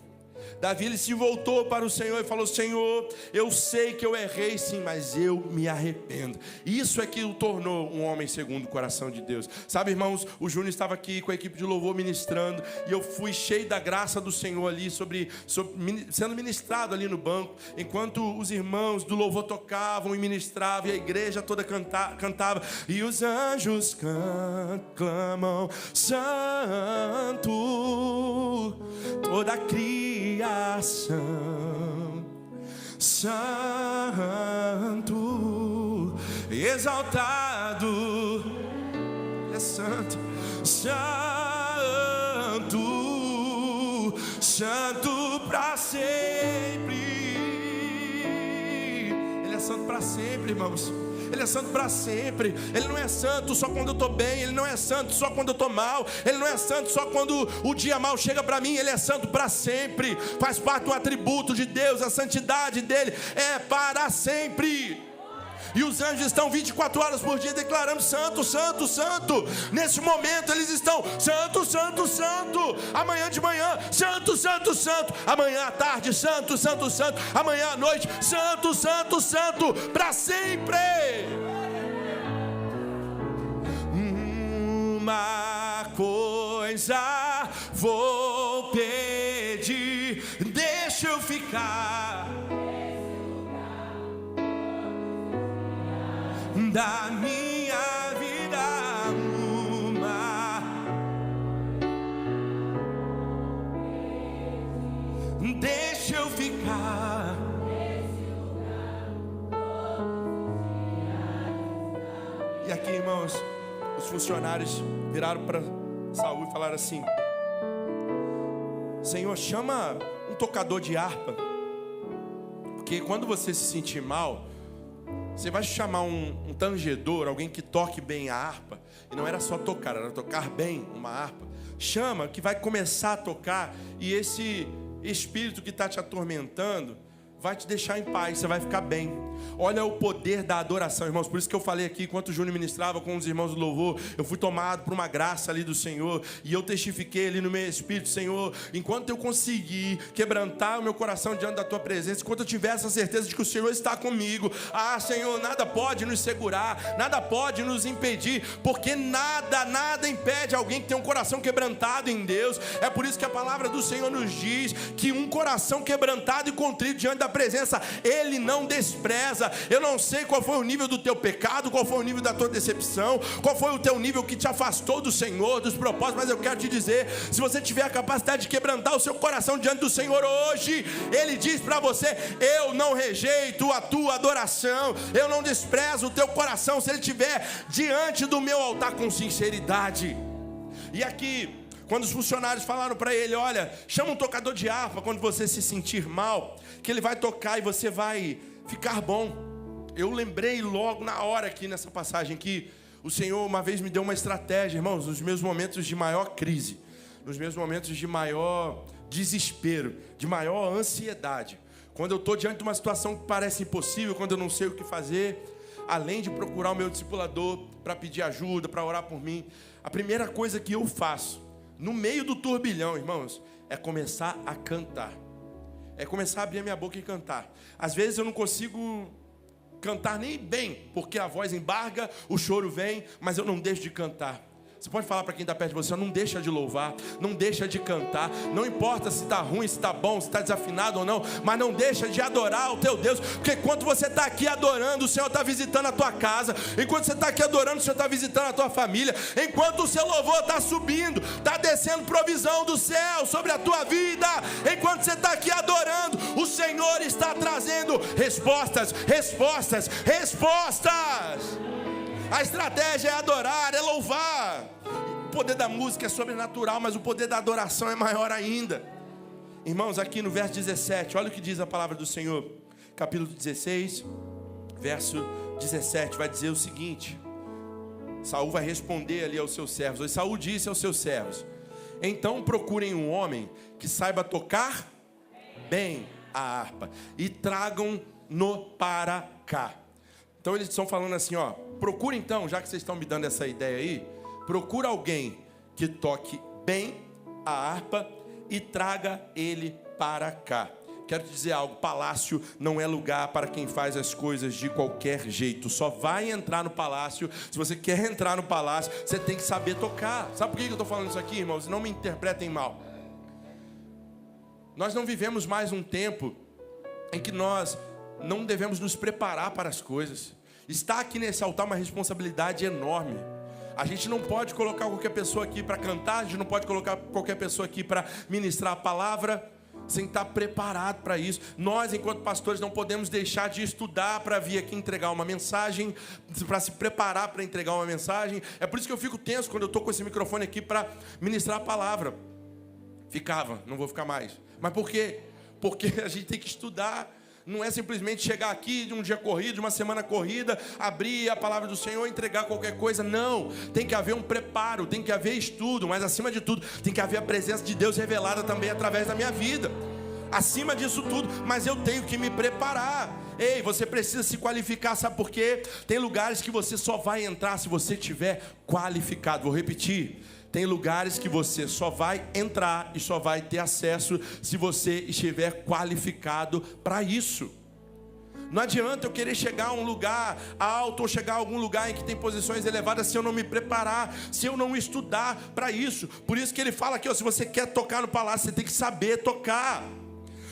Davi, ele se voltou para o Senhor e falou: Senhor, eu sei que eu errei sim, mas eu me arrependo. Isso é que o tornou um homem segundo o coração de Deus. Sabe, irmãos, o Júnior estava aqui com a equipe de louvor ministrando, e eu fui cheio da graça do Senhor ali, sendo ministrado ali no banco, enquanto os irmãos do louvor tocavam e ministravam, e a igreja toda cantava, e os anjos clamam: Santo, toda a criação, santo, exaltado, é santo, santo, santo para sempre. Ele é santo para sempre, irmãos. Ele é santo para sempre. Ele não é santo só quando eu estou bem. Ele não é santo só quando eu estou mal. Ele não é santo só quando o dia mal chega para mim. Ele é santo para sempre. Faz parte do atributo de Deus. A santidade dele é para sempre. E os anjos estão 24 horas por dia declarando: Santo, Santo, Santo. Nesse momento eles estão: Santo, Santo, Santo. Amanhã de manhã: Santo, Santo, Santo. Amanhã à tarde: Santo, Santo, Santo. Amanhã à noite: Santo, Santo, Santo. Para sempre. Uma coisa vou pedir, deixa eu ficar da minha vida deixa eu ficar. E aqui, irmãos, os funcionários viraram para Saul e falaram assim: Senhor, chama um tocador de harpa, porque quando você se sentir mal, você vai chamar um tangedor, alguém que toque bem a harpa. E não era só tocar, era tocar bem uma harpa. Chama, que vai começar a tocar, e esse espírito que está te atormentando vai te deixar em paz, você vai ficar bem. Olha o poder da adoração, irmãos. Por isso que eu falei aqui, enquanto o Júnior ministrava com os irmãos do louvor, eu fui tomado por uma graça ali do Senhor, e eu testifiquei ali no meu espírito: Senhor, enquanto eu conseguir quebrantar o meu coração diante da tua presença, enquanto eu tiver essa certeza de que o Senhor está comigo, Senhor, nada pode nos segurar, nada pode nos impedir, porque nada impede alguém que tem um coração quebrantado em Deus. É por isso que a palavra do Senhor nos diz que um coração quebrantado e contrito diante da presença Ele não despreza. Eu não sei qual foi o nível do teu pecado, qual foi o nível da tua decepção, qual foi o teu nível que te afastou do Senhor, dos propósitos, mas eu quero te dizer, se você tiver a capacidade de quebrantar o seu coração diante do Senhor hoje, Ele diz para você: eu não rejeito a tua adoração, eu não desprezo o teu coração, se ele estiver diante do meu altar com sinceridade. E aqui, quando os funcionários falaram para ele: olha, chama um tocador de harpa quando você se sentir mal, que ele vai tocar e você vai ficar bom. Eu lembrei logo na hora aqui nessa passagem que o Senhor uma vez me deu uma estratégia, irmãos, nos meus momentos de maior crise, nos meus momentos de maior desespero, de maior ansiedade, quando eu estou diante de uma situação que parece impossível, quando eu não sei o que fazer, além de procurar o meu discipulador para pedir ajuda, para orar por mim, a primeira coisa que eu faço, no meio do turbilhão, irmãos, é começar a cantar. É começar a abrir a minha boca e cantar. Às vezes eu não consigo cantar nem bem, porque a voz embarga, o choro vem, mas eu não deixo de cantar. Você pode falar para quem está perto de você: não deixa de louvar, não deixa de cantar. Não importa se está ruim, se está bom, se está desafinado ou não, mas não deixa de adorar o teu Deus. Porque enquanto você está aqui adorando, o Senhor está visitando a tua casa. Enquanto você está aqui adorando, o Senhor está visitando a tua família. Enquanto o seu louvor está subindo, está descendo provisão do céu sobre a tua vida. Enquanto você está aqui adorando, o Senhor está trazendo respostas, respostas, respostas. A estratégia é adorar, é louvar. O poder da música é sobrenatural, mas o poder da adoração é maior ainda. Irmãos, aqui no verso 17, olha o que diz a palavra do Senhor. Capítulo 16, verso 17, vai dizer o seguinte: Saul vai responder ali aos seus servos. Saul disse aos seus servos: então procurem um homem que saiba tocar bem a harpa e tragam-no para cá. Então eles estão falando assim, ó, procura então, já que vocês estão me dando essa ideia aí, procura alguém que toque bem a harpa e traga ele para cá. Quero te dizer algo: palácio não é lugar para quem faz as coisas de qualquer jeito. Só vai entrar no palácio, se você quer entrar no palácio, você tem que saber tocar. Sabe por que eu estou falando isso aqui, irmãos? Não me interpretem mal. Nós não vivemos mais um tempo em que nós não devemos nos preparar para as coisas. Está aqui nesse altar uma responsabilidade enorme. A gente não pode colocar qualquer pessoa aqui para cantar, a gente não pode colocar qualquer pessoa aqui para ministrar a palavra sem estar preparado para isso. Nós, enquanto pastores, não podemos deixar de estudar para vir aqui entregar uma mensagem, para se preparar para entregar uma mensagem. É por isso que eu fico tenso quando eu estou com esse microfone aqui para ministrar a palavra. Ficava, não vou ficar mais. Mas por quê? Porque a gente tem que estudar. Não é simplesmente chegar aqui de um dia corrido, de uma semana corrida, abrir a palavra do Senhor e entregar qualquer coisa. Não, tem que haver um preparo, tem que haver estudo, mas acima de tudo, tem que haver a presença de Deus revelada também através da minha vida. Acima disso tudo, mas eu tenho que me preparar. Ei, você precisa se qualificar, sabe por quê? Tem lugares que você só vai entrar se você estiver qualificado. Vou repetir. Tem lugares que você só vai entrar e só vai ter acesso se você estiver qualificado para isso. Não adianta eu querer chegar a um lugar alto ou chegar a algum lugar em que tem posições elevadas se eu não me preparar, se eu não estudar para isso. Por isso que ele fala aqui, ó, se você quer tocar no palácio, você tem que saber tocar.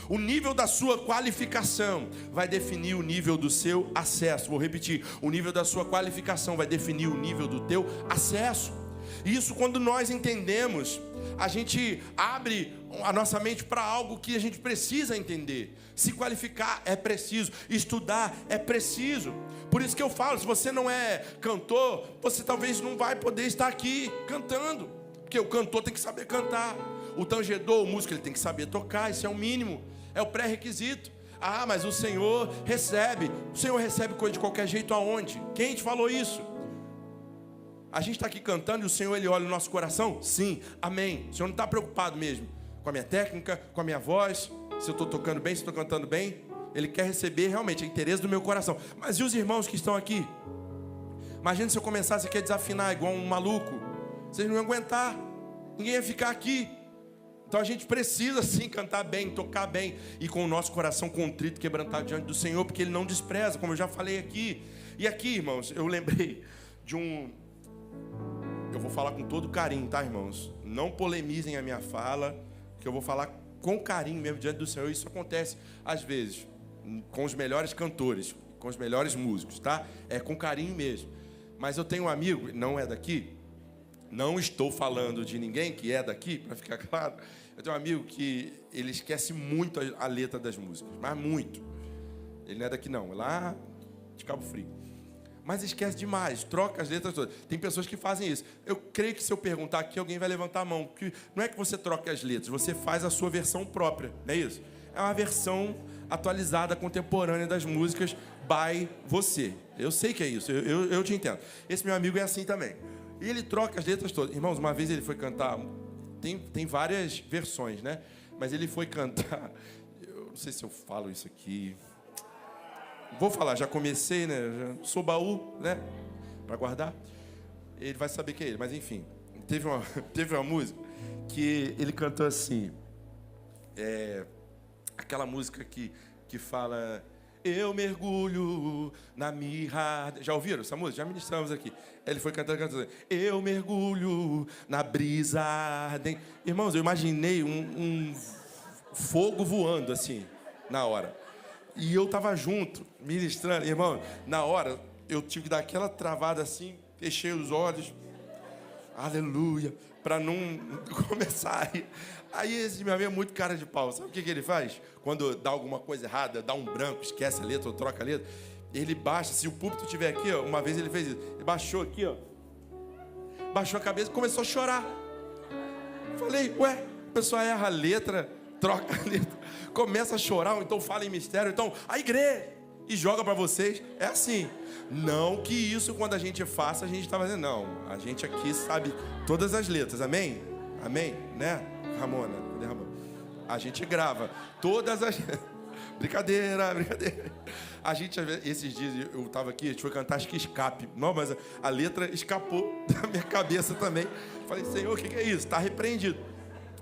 O nível da sua qualificação vai definir o nível do seu acesso. Vou repetir, o nível da sua qualificação vai definir o nível do teu acesso. Isso, quando nós entendemos, a gente abre a nossa mente para algo que a gente precisa entender. Se qualificar é preciso, estudar é preciso. Por isso que eu falo, se você não é cantor, você talvez não vai poder estar aqui cantando, porque o cantor tem que saber cantar. O tangedor, o músico, ele tem que saber tocar, isso é o mínimo, é o pré-requisito. Ah, mas o Senhor recebe coisa de qualquer jeito aonde? Quem te falou isso? A gente está aqui cantando e o Senhor, Ele olha o nosso coração? Sim, amém. O Senhor não está preocupado mesmo com a minha técnica, com a minha voz, se eu estou tocando bem, se estou cantando bem. Ele quer receber realmente a interesse do meu coração. Mas e os irmãos que estão aqui? Imagina se eu começasse aqui a desafinar igual um maluco. Vocês não iam aguentar, ninguém ia ficar aqui. Então a gente precisa sim cantar bem, tocar bem e com o nosso coração contrito, quebrantado diante do Senhor, porque Ele não despreza, como eu já falei aqui. E aqui, irmãos, eu lembrei de eu vou falar com todo carinho, tá, irmãos? Não polemizem a minha fala, que eu vou falar com carinho mesmo diante do Senhor. Isso acontece às vezes. com os melhores cantores, com os melhores músicos, tá? É com carinho mesmo. Mas eu tenho um amigo, não é daqui, não estou falando de ninguém que é daqui, para ficar claro. Eu tenho um amigo que ele esquece muito a letra das músicas, mas muito. Ele não é daqui não, é lá de Cabo Frio. Mas esquece demais, troca as letras todas. Tem pessoas que fazem isso. Eu creio que se eu perguntar aqui, alguém vai levantar a mão. Porque não é que você troca as letras, você faz a sua versão própria, não é isso? É uma versão atualizada, contemporânea das músicas by você. Eu sei que é isso, eu te entendo. Esse meu amigo é assim também. E ele troca as letras todas. Irmãos, uma vez ele foi cantar... Tem várias versões, né? Mas ele foi cantar... Eu não sei se eu falo isso aqui... Vou falar, já comecei, né? Já sou baú, né? Para guardar. Ele vai saber que é ele, mas enfim. Teve uma música que ele cantou assim. Aquela música que fala... Eu mergulho na mirra... Já ouviram essa música? Já ministramos aqui. Ele foi cantando assim. Eu mergulho na brisa ardente. Irmãos, eu imaginei um fogo voando assim, na hora. E eu estava junto, ministrando. Irmão, na hora, eu tive que dar aquela travada assim, fechei os olhos. Aleluia. Para não começar a rir. Aí esse meu amigo é muito cara de pau. Sabe o que ele faz? Quando dá alguma coisa errada, dá um branco, esquece a letra ou troca a letra, ele baixa. Se o púlpito estiver aqui, ó, uma vez ele fez isso. Ele baixou aqui, ó. Baixou a cabeça e começou a chorar. Falei, ué, a pessoa erra a letra, troca a letra, começa a chorar, ou então fala em mistério, então a igreja, e joga para vocês. É assim. Não que isso, quando a gente faça, a gente está fazendo. Não, a gente aqui sabe todas as letras, amém? Amém? Né, Ramona? Cadê Ramona? A gente grava todas as... Brincadeira. A gente, esses dias, eu estava aqui, a gente foi cantar, acho que Escape. Não, mas a letra escapou da minha cabeça também. Falei, Senhor, o que é isso? Está repreendido.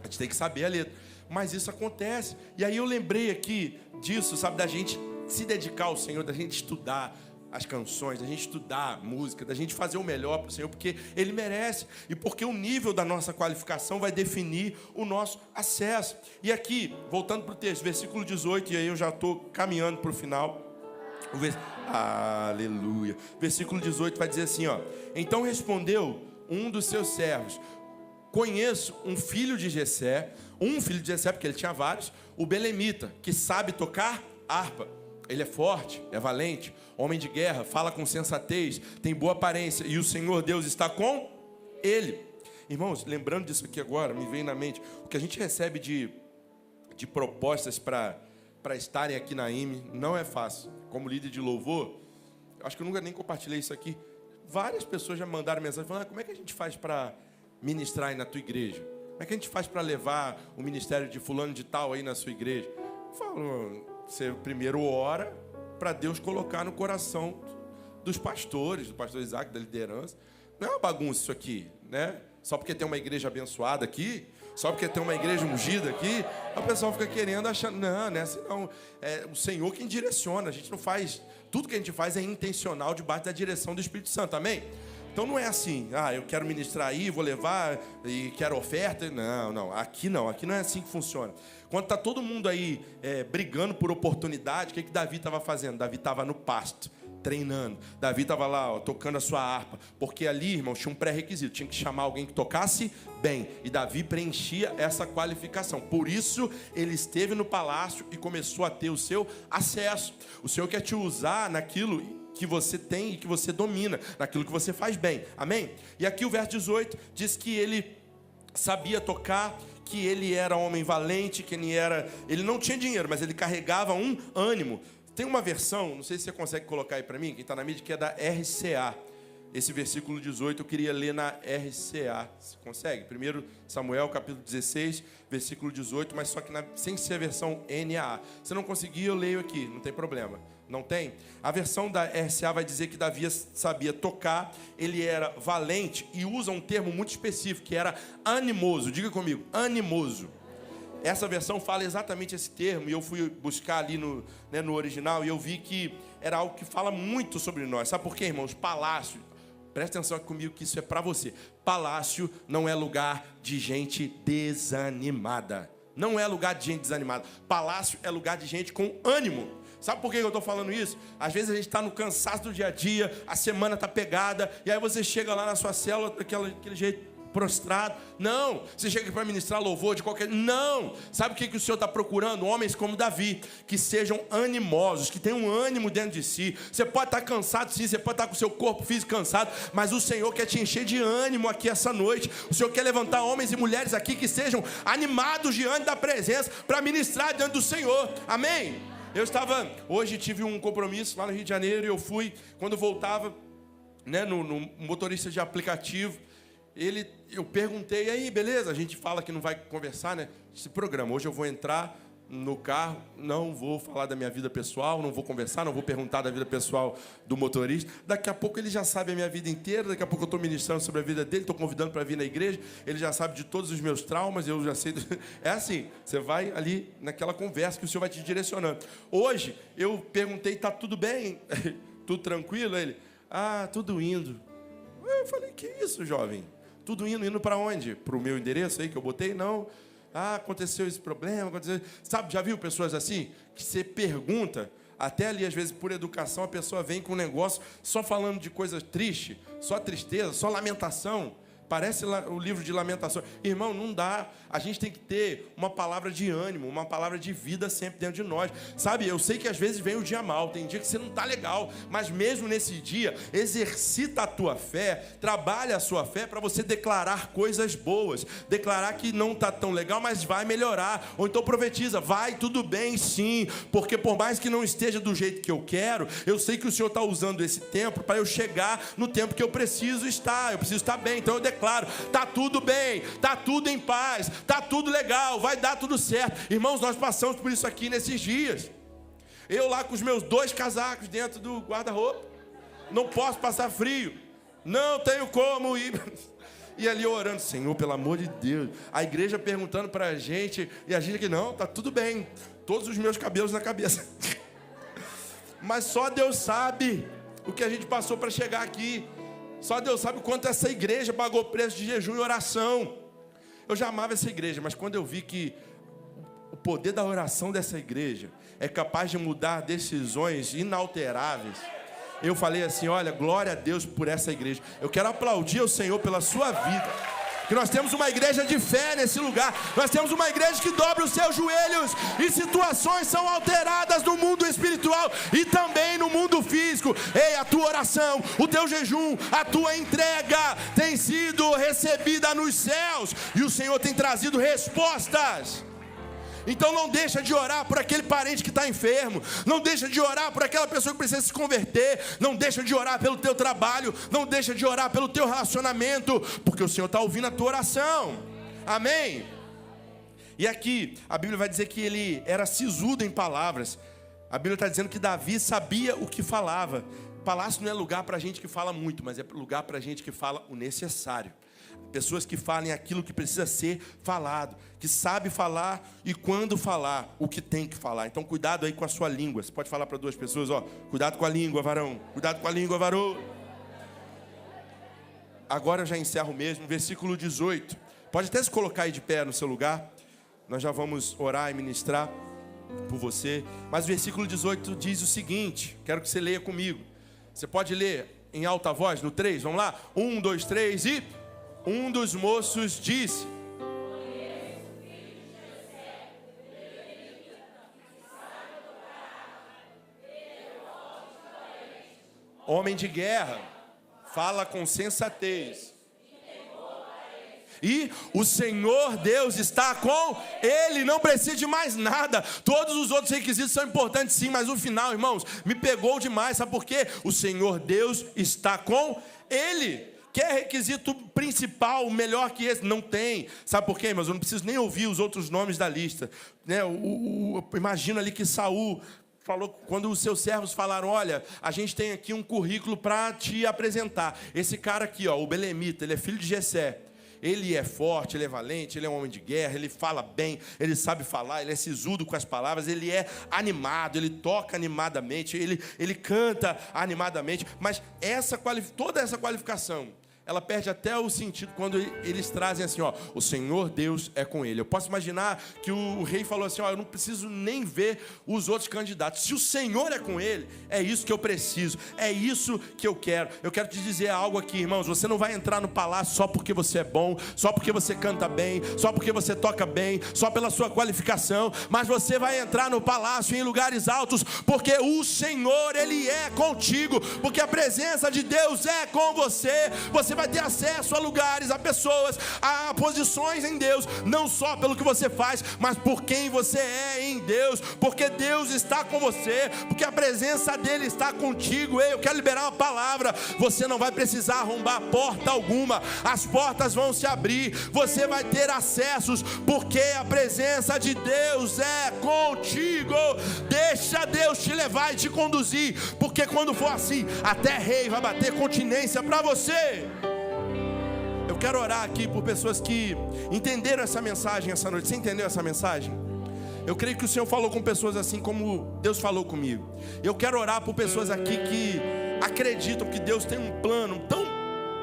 A gente tem que saber a letra. Mas isso acontece. E aí eu lembrei aqui disso, sabe, da gente se dedicar ao Senhor, da gente estudar as canções, da gente estudar música, da gente fazer o melhor para o Senhor, porque Ele merece. E porque o nível da nossa qualificação vai definir o nosso acesso. E aqui, voltando para o texto, versículo 18, e aí eu já estou caminhando para o final. Aleluia. Versículo 18 vai dizer assim, ó. Então respondeu um dos seus servos: conheço um filho de Jessé, porque ele tinha vários, o belemita, que sabe tocar harpa. Ele é forte, é valente, homem de guerra, fala com sensatez, tem boa aparência, e o Senhor Deus está com ele. Irmãos, lembrando disso aqui agora, me vem na mente, o que a gente recebe de propostas para estarem aqui na IME não é fácil. Como líder de louvor, acho que eu nunca nem compartilhei isso aqui. Várias pessoas já me mandaram mensagem falando, como é que a gente faz para ministrar aí na tua igreja? Como é que a gente faz para levar o ministério de fulano de tal aí na sua igreja? Eu falo, você primeiro ora para Deus colocar no coração dos pastores, do pastor Isaac, da liderança. Não é uma bagunça isso aqui, né? Só porque tem uma igreja abençoada aqui, só porque tem uma igreja ungida aqui, o pessoal fica querendo, achando, não é assim não. É o Senhor quem direciona, a gente não faz, tudo que a gente faz é intencional debaixo da direção do Espírito Santo, amém? Então não é assim, eu quero ministrar aí, vou levar e quero oferta. Não, aqui não é assim que funciona. Quando está todo mundo aí brigando por oportunidade, o que Davi estava fazendo? Davi estava no pasto, treinando. Davi estava lá, ó, tocando a sua harpa, porque ali, irmãos, tinha um pré-requisito, tinha que chamar alguém que tocasse bem, e Davi preenchia essa qualificação. Por isso ele esteve no palácio e começou a ter o seu acesso. O Senhor quer te usar naquilo que você tem e que você domina, naquilo que você faz bem, amém? E aqui o verso 18 diz que ele sabia tocar, que ele era homem valente, que ele não tinha dinheiro, mas ele carregava um ânimo. Tem uma versão, não sei se você consegue colocar aí para mim, quem está na mídia, que é da RCA. Esse versículo 18 eu queria ler na RCA. Você consegue? 1 Samuel, capítulo 16, versículo 18, mas só que sem ser a versão NAA. Se não conseguir, eu leio aqui, não tem problema. Não tem? A versão da RCA vai dizer que Davi sabia tocar, ele era valente e usa um termo muito específico, que era animoso. Diga comigo, animoso. Essa versão fala exatamente esse termo, e eu fui buscar ali no original, e eu vi que era algo que fala muito sobre nós. Sabe por quê, irmãos? Palácio. Presta atenção aqui comigo que isso é para você. Palácio não é lugar de gente desanimada. Não é lugar de gente desanimada. Palácio é lugar de gente com ânimo. Sabe por que eu estou falando isso? Às vezes a gente está no cansaço do dia a dia, a semana está pegada, e aí você chega lá na sua célula daquele jeito prostrado. Não, você chega para ministrar louvor de qualquer... Não, sabe o que o Senhor está procurando? Homens como Davi, que sejam animosos, que tenham um ânimo dentro de si. Você pode estar cansado sim, você pode estar com o seu corpo físico cansado, mas o Senhor quer te encher de ânimo aqui essa noite. O Senhor quer levantar homens e mulheres aqui que sejam animados diante da presença, para ministrar diante do Senhor. Amém? Hoje tive um compromisso lá no Rio de Janeiro, e eu fui, quando voltava, né, no motorista de aplicativo, eu perguntei, e aí, beleza? A gente fala que não vai conversar, né? Esse programa, hoje eu vou entrar no carro, não vou falar da minha vida pessoal, não vou conversar, não vou perguntar da vida pessoal do motorista. Daqui a pouco ele já sabe a minha vida inteira, daqui a pouco eu estou ministrando sobre a vida dele, estou convidando para vir na igreja, ele já sabe de todos os meus traumas, eu já sei... É assim, você vai ali naquela conversa que o Senhor vai te direcionando. Hoje, eu perguntei, tá tudo bem? Tudo tranquilo? Ele, tudo indo. Eu falei, que isso, jovem? Tudo indo para onde? Para o meu endereço aí que eu botei? Não. Aconteceu esse problema, aconteceu... Sabe, já viu pessoas assim? Que você pergunta, até ali às vezes por educação, a pessoa vem com um negócio só falando de coisas tristes, só tristeza, só lamentação. Parece o livro de lamentações. Irmão, não dá. A gente tem que ter uma palavra de ânimo, uma palavra de vida sempre dentro de nós. Sabe, eu sei que às vezes vem o dia mal, tem dia que você não está legal, mas mesmo nesse dia, exercita a tua fé, trabalha a sua fé para você declarar coisas boas. Declarar que não está tão legal, mas vai melhorar. Ou então profetiza, vai tudo bem sim, porque por mais que não esteja do jeito que eu quero, eu sei que o Senhor está usando esse tempo para eu chegar no tempo que eu preciso estar. Eu preciso estar bem, então eu declaro. Está tudo bem, está tudo em paz, está tudo legal, vai dar tudo certo. Irmãos, nós passamos por isso aqui nesses dias. Eu lá com os meus 2 casacos dentro do guarda-roupa, não posso passar frio, não tenho como ir. E ali orando, Senhor, pelo amor de Deus. A igreja perguntando para a gente, e a gente aqui, não, está tudo bem, todos os meus cabelos na cabeça. Mas só Deus sabe o que a gente passou para chegar aqui. Só Deus sabe o quanto essa igreja pagou preço de jejum e oração. Eu já amava essa igreja, mas quando eu vi que o poder da oração dessa igreja é capaz de mudar decisões inalteráveis, eu falei assim, olha, glória a Deus por essa igreja. Eu quero aplaudir ao Senhor pela sua vida. Que nós temos uma igreja de fé nesse lugar. Nós temos uma igreja que dobra os seus joelhos e situações são alteradas no mundo espiritual e também no mundo físico. Ei, a tua oração, o teu jejum, a tua entrega tem sido recebida nos céus e o Senhor tem trazido respostas. Então não deixa de orar por aquele parente que está enfermo. Não deixa de orar por aquela pessoa que precisa se converter. Não deixa de orar pelo teu trabalho. Não deixa de orar pelo teu relacionamento, porque o Senhor está ouvindo a tua oração. Amém? E aqui a Bíblia vai dizer que ele era sisudo em palavras. A Bíblia está dizendo que Davi sabia o que falava. Palácio não é lugar para gente que fala muito, mas é lugar para gente que fala o necessário. Pessoas que falem aquilo que precisa ser falado, que sabe falar e quando falar, o que tem que falar. Então cuidado aí com a sua língua. Você pode falar para 2 pessoas, cuidado com a língua, varão. Cuidado com a língua, varão. Agora eu já encerro mesmo, versículo 18. Pode até se colocar aí de pé no seu lugar. Nós já vamos orar e ministrar por você. Mas o versículo 18 diz o seguinte, quero que você leia comigo. Você pode ler em alta voz no 3, vamos lá? 1, 2, 3 e... Um dos moços disse: homem de guerra, fala com sensatez. E o Senhor Deus está com ele, não precisa de mais nada. Todos os outros requisitos são importantes sim, mas o final, irmãos, me pegou demais. Sabe por quê? O Senhor Deus está com ele. Quer requisito principal, melhor que esse? Não tem. Sabe por quê, irmãos? Eu não preciso nem ouvir os outros nomes da lista, né? Imagina ali que Saul falou, quando os seus servos falaram, olha, a gente tem aqui um currículo para te apresentar. Esse cara aqui, o belemita, ele é filho de Jessé. Ele é forte, ele é valente, ele é um homem de guerra, ele fala bem, ele sabe falar, ele é sisudo com as palavras, ele é animado, ele toca animadamente, ele canta animadamente. Mas toda essa qualificação, ela perde até o sentido quando eles trazem assim, ó, o Senhor Deus é com ele. Eu posso imaginar que o rei falou assim, ó, eu não preciso nem ver os outros candidatos. Se o Senhor é com ele, é isso que eu preciso, é isso que eu quero. Eu quero te dizer algo aqui, irmãos, você não vai entrar no palácio só porque você é bom, só porque você canta bem, só porque você toca bem, só pela sua qualificação, mas você vai entrar no palácio em lugares altos, porque o Senhor, Ele é contigo, porque a presença de Deus é com você. Você vai ter acesso a lugares, a pessoas, a posições em Deus, não só pelo que você faz, mas por quem você é em Deus, porque Deus está com você, porque a presença dEle está contigo. Ei, eu quero liberar uma palavra, você não vai precisar arrombar porta alguma, as portas vão se abrir, você vai ter acessos, porque a presença de Deus é contigo. Deixa Deus te levar e te conduzir, porque quando for assim, até rei vai bater continência para você. Eu quero orar aqui por pessoas que entenderam essa mensagem essa noite. Você entendeu essa mensagem? Eu creio que o Senhor falou com pessoas assim como Deus falou comigo. Eu quero orar por pessoas aqui que acreditam que Deus tem um plano tão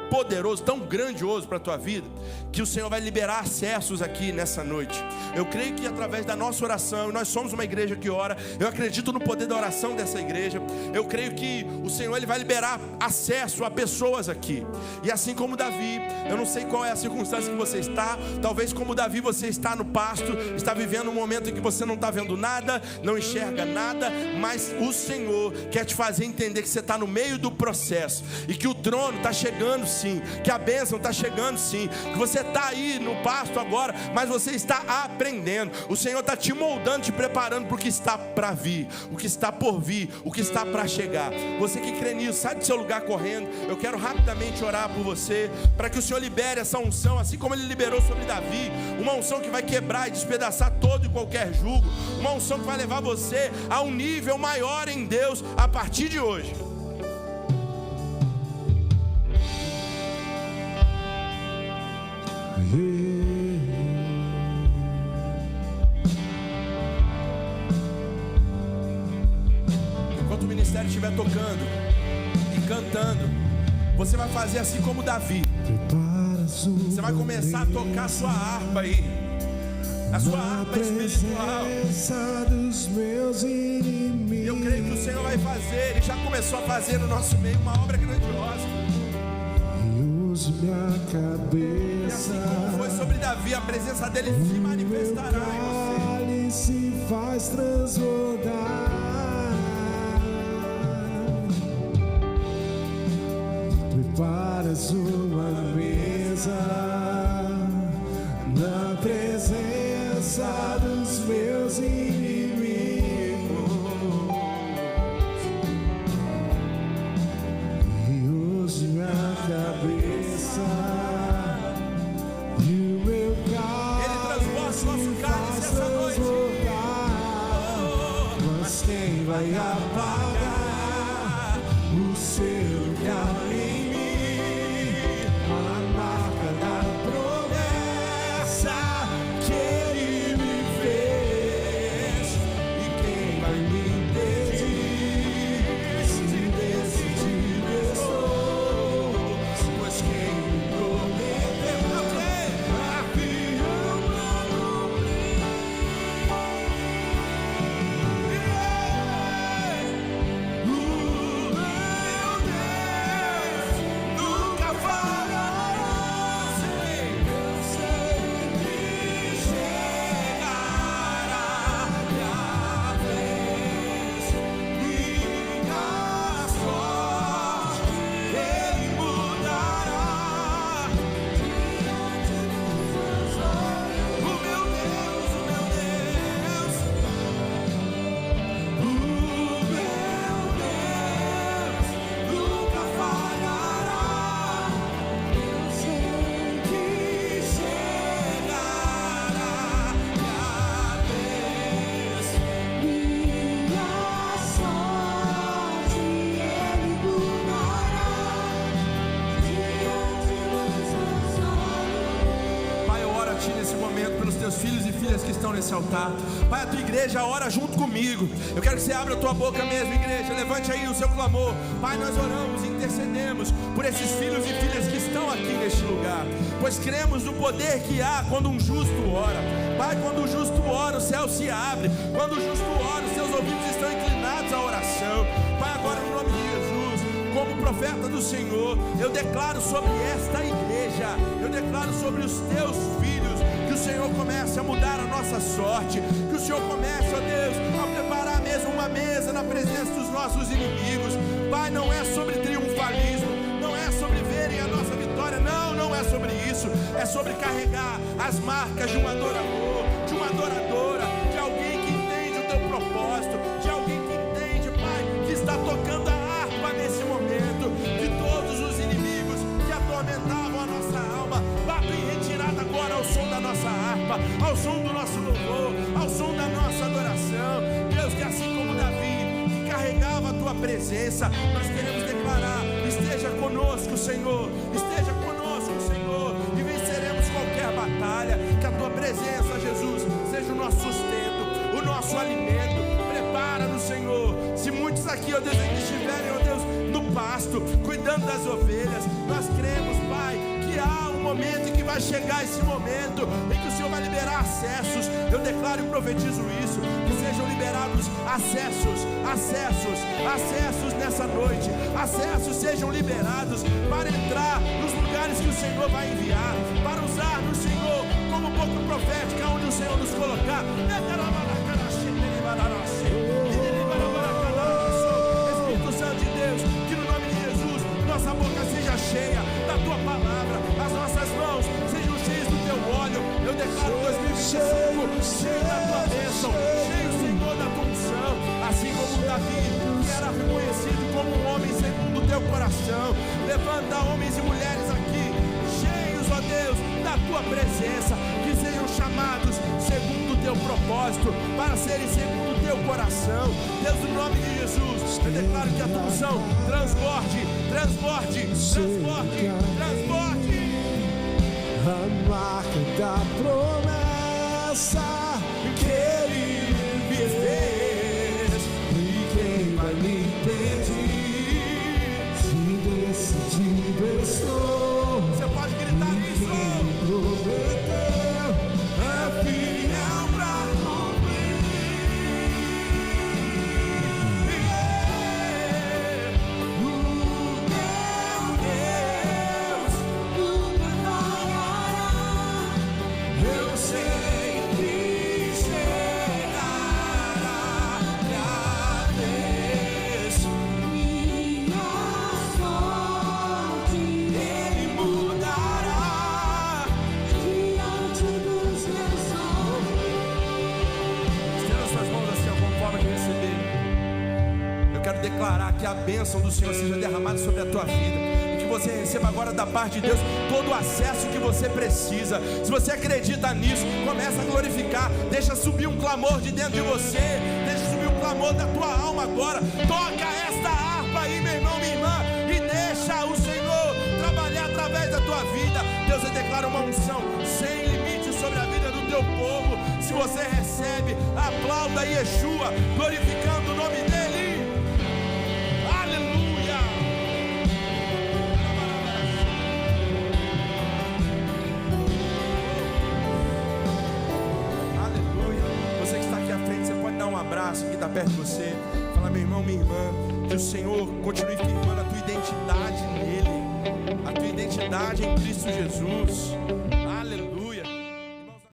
poderoso, tão grandioso para a tua vida, que o Senhor vai liberar acessos aqui nessa noite. Eu creio que através da nossa oração, nós somos uma igreja que ora, eu acredito no poder da oração dessa igreja, eu creio que o Senhor, Ele vai liberar acesso a pessoas aqui, e assim como Davi, eu não sei qual é a circunstância que você está, talvez como Davi você está no pasto, está vivendo um momento em que você não está vendo nada, não enxerga nada, mas o Senhor quer te fazer entender que você está no meio do processo, e que o trono está chegando sim, que a bênção está chegando sim, que você está aí no pasto agora, mas você está aprendendo, o Senhor está te moldando, te preparando para o que está para vir, o que está por vir, o que está para chegar. Você que crê nisso, sai do seu lugar correndo. Eu quero rapidamente orar por você, para que o Senhor libere essa unção, assim como Ele liberou sobre Davi, uma unção que vai quebrar e despedaçar todo e qualquer jugo, uma unção que vai levar você a um nível maior em Deus a partir de hoje. Enquanto o ministério estiver tocando e cantando, você vai fazer assim como Davi. Você vai começar a tocar a sua harpa aí, a sua harpa espiritual. E eu creio que o Senhor vai fazer, Ele já começou a fazer no nosso meio uma obra grandiosa. Minha cabeça, e assim como foi sobre Davi, a presença dele se manifestará em você. Se faz transbordar. Preparas uma mesa na presença dos meus inimigos. E uso minha cabeça. Ele transforma o nosso cálice essa noite. Mas quem vai apagar o selo que há em mim? A marca da promessa que Ele me fez. E quem vai me impedir? Se decidir eu sou, pois quem me prometeu que estão nesse altar. Pai, a tua igreja ora junto comigo. Eu quero que você abra a tua boca mesmo, igreja. Levante aí o seu clamor. Pai, nós oramos e intercedemos por esses filhos e filhas que estão aqui neste lugar, pois cremos no poder que há quando um justo ora. Pai, quando o justo ora, o céu se abre. Quando o justo ora, os seus ouvidos estão inclinados à oração. Pai, agora no nome de Jesus, como profeta do Senhor, eu declaro sobre esta igreja, eu declaro sobre os teus filhos, que o Senhor comece a mudar a nossa sorte, que o Senhor comece, ó Deus, a preparar mesmo uma mesa na presença dos nossos inimigos. Pai, não é sobre triunfalismo, não é sobre verem a nossa vitória, não é sobre isso, é sobre carregar as marcas de um adorador, de uma adoradora, de alguém que entende o teu propósito, de alguém que entende, Pai, que está tocando a harpa nesse momento, que todos os inimigos que atormentavam a nossa alma batem em retirada agora ao som da nossa harpa, ao som do nosso louvor, ao som da nossa adoração. Deus, que assim como Davi, que carregava a tua presença, nós queremos declarar: esteja conosco, Senhor, esteja conosco, Senhor, e venceremos qualquer batalha. Que a tua presença, Jesus, seja o nosso sustento, o nosso alimento. Prepara-nos, Senhor. Se muitos aqui, ó Deus, ainda estiverem, ó Deus, no pasto, cuidando das ovelhas, nós cremos, Pai, que há um momento em que vai chegar esse momento em que o Senhor vai liberar acessos. Eu declaro e profetizo isso, que sejam liberados acessos nessa noite. Acessos sejam liberados para entrar nos lugares que o Senhor vai enviar, para usar-nos, Senhor, como boca profética onde o Senhor nos colocar. Espírito Santo de Deus, que no nome de Jesus nossa boca seja cheia da tua palavra, as nossas mãos sejam cheias do teu óleo. Eu declaro 2025 cheio da tua bênção, cheio, Senhor, da tua unção, assim como Davi, que era reconhecido como um homem segundo o teu coração. Levanta homens e mulheres aqui, cheios, ó Deus, da tua presença, que sejam chamados segundo o teu propósito, para serem segundo o teu coração. Deus, no nome de Jesus, eu declaro que a tua unção transborde. A marca da promessa que Ele me fez, e quem vai me impedir? Se decidido estou. Você pode gritar isso. Quem prometeu é fiel pra cumprir. O meu Deus nunca falhará. Eu sei que chegará minha vez. Minha sorte Ele mudará diante dos meus olhos. Estenda as suas mãos assim, como forma de receber. Eu quero declarar que a bênção do Senhor seja derramada sobre a tua vida, e que você receba agora da parte de Deus todo o acesso que você precisa. Se você acredita nisso, começa a glorificar. Deixa subir um clamor de dentro de você, deixa subir um clamor da tua alma agora. Toca esta harpa aí, meu irmão, minha irmã, e deixa o Senhor trabalhar através da tua vida. Deus, eu declaro uma unção sem limite sobre a vida do teu povo. Se você recebe, aplauda Yeshua, glorificando o nome dele. Aleluia. Aleluia. Você que está aqui à frente, você pode dar um abraço quem está perto de você. Fala, meu irmão, minha irmã, que o Senhor continue firmando a tua identidade nele, a tua identidade em Cristo Jesus.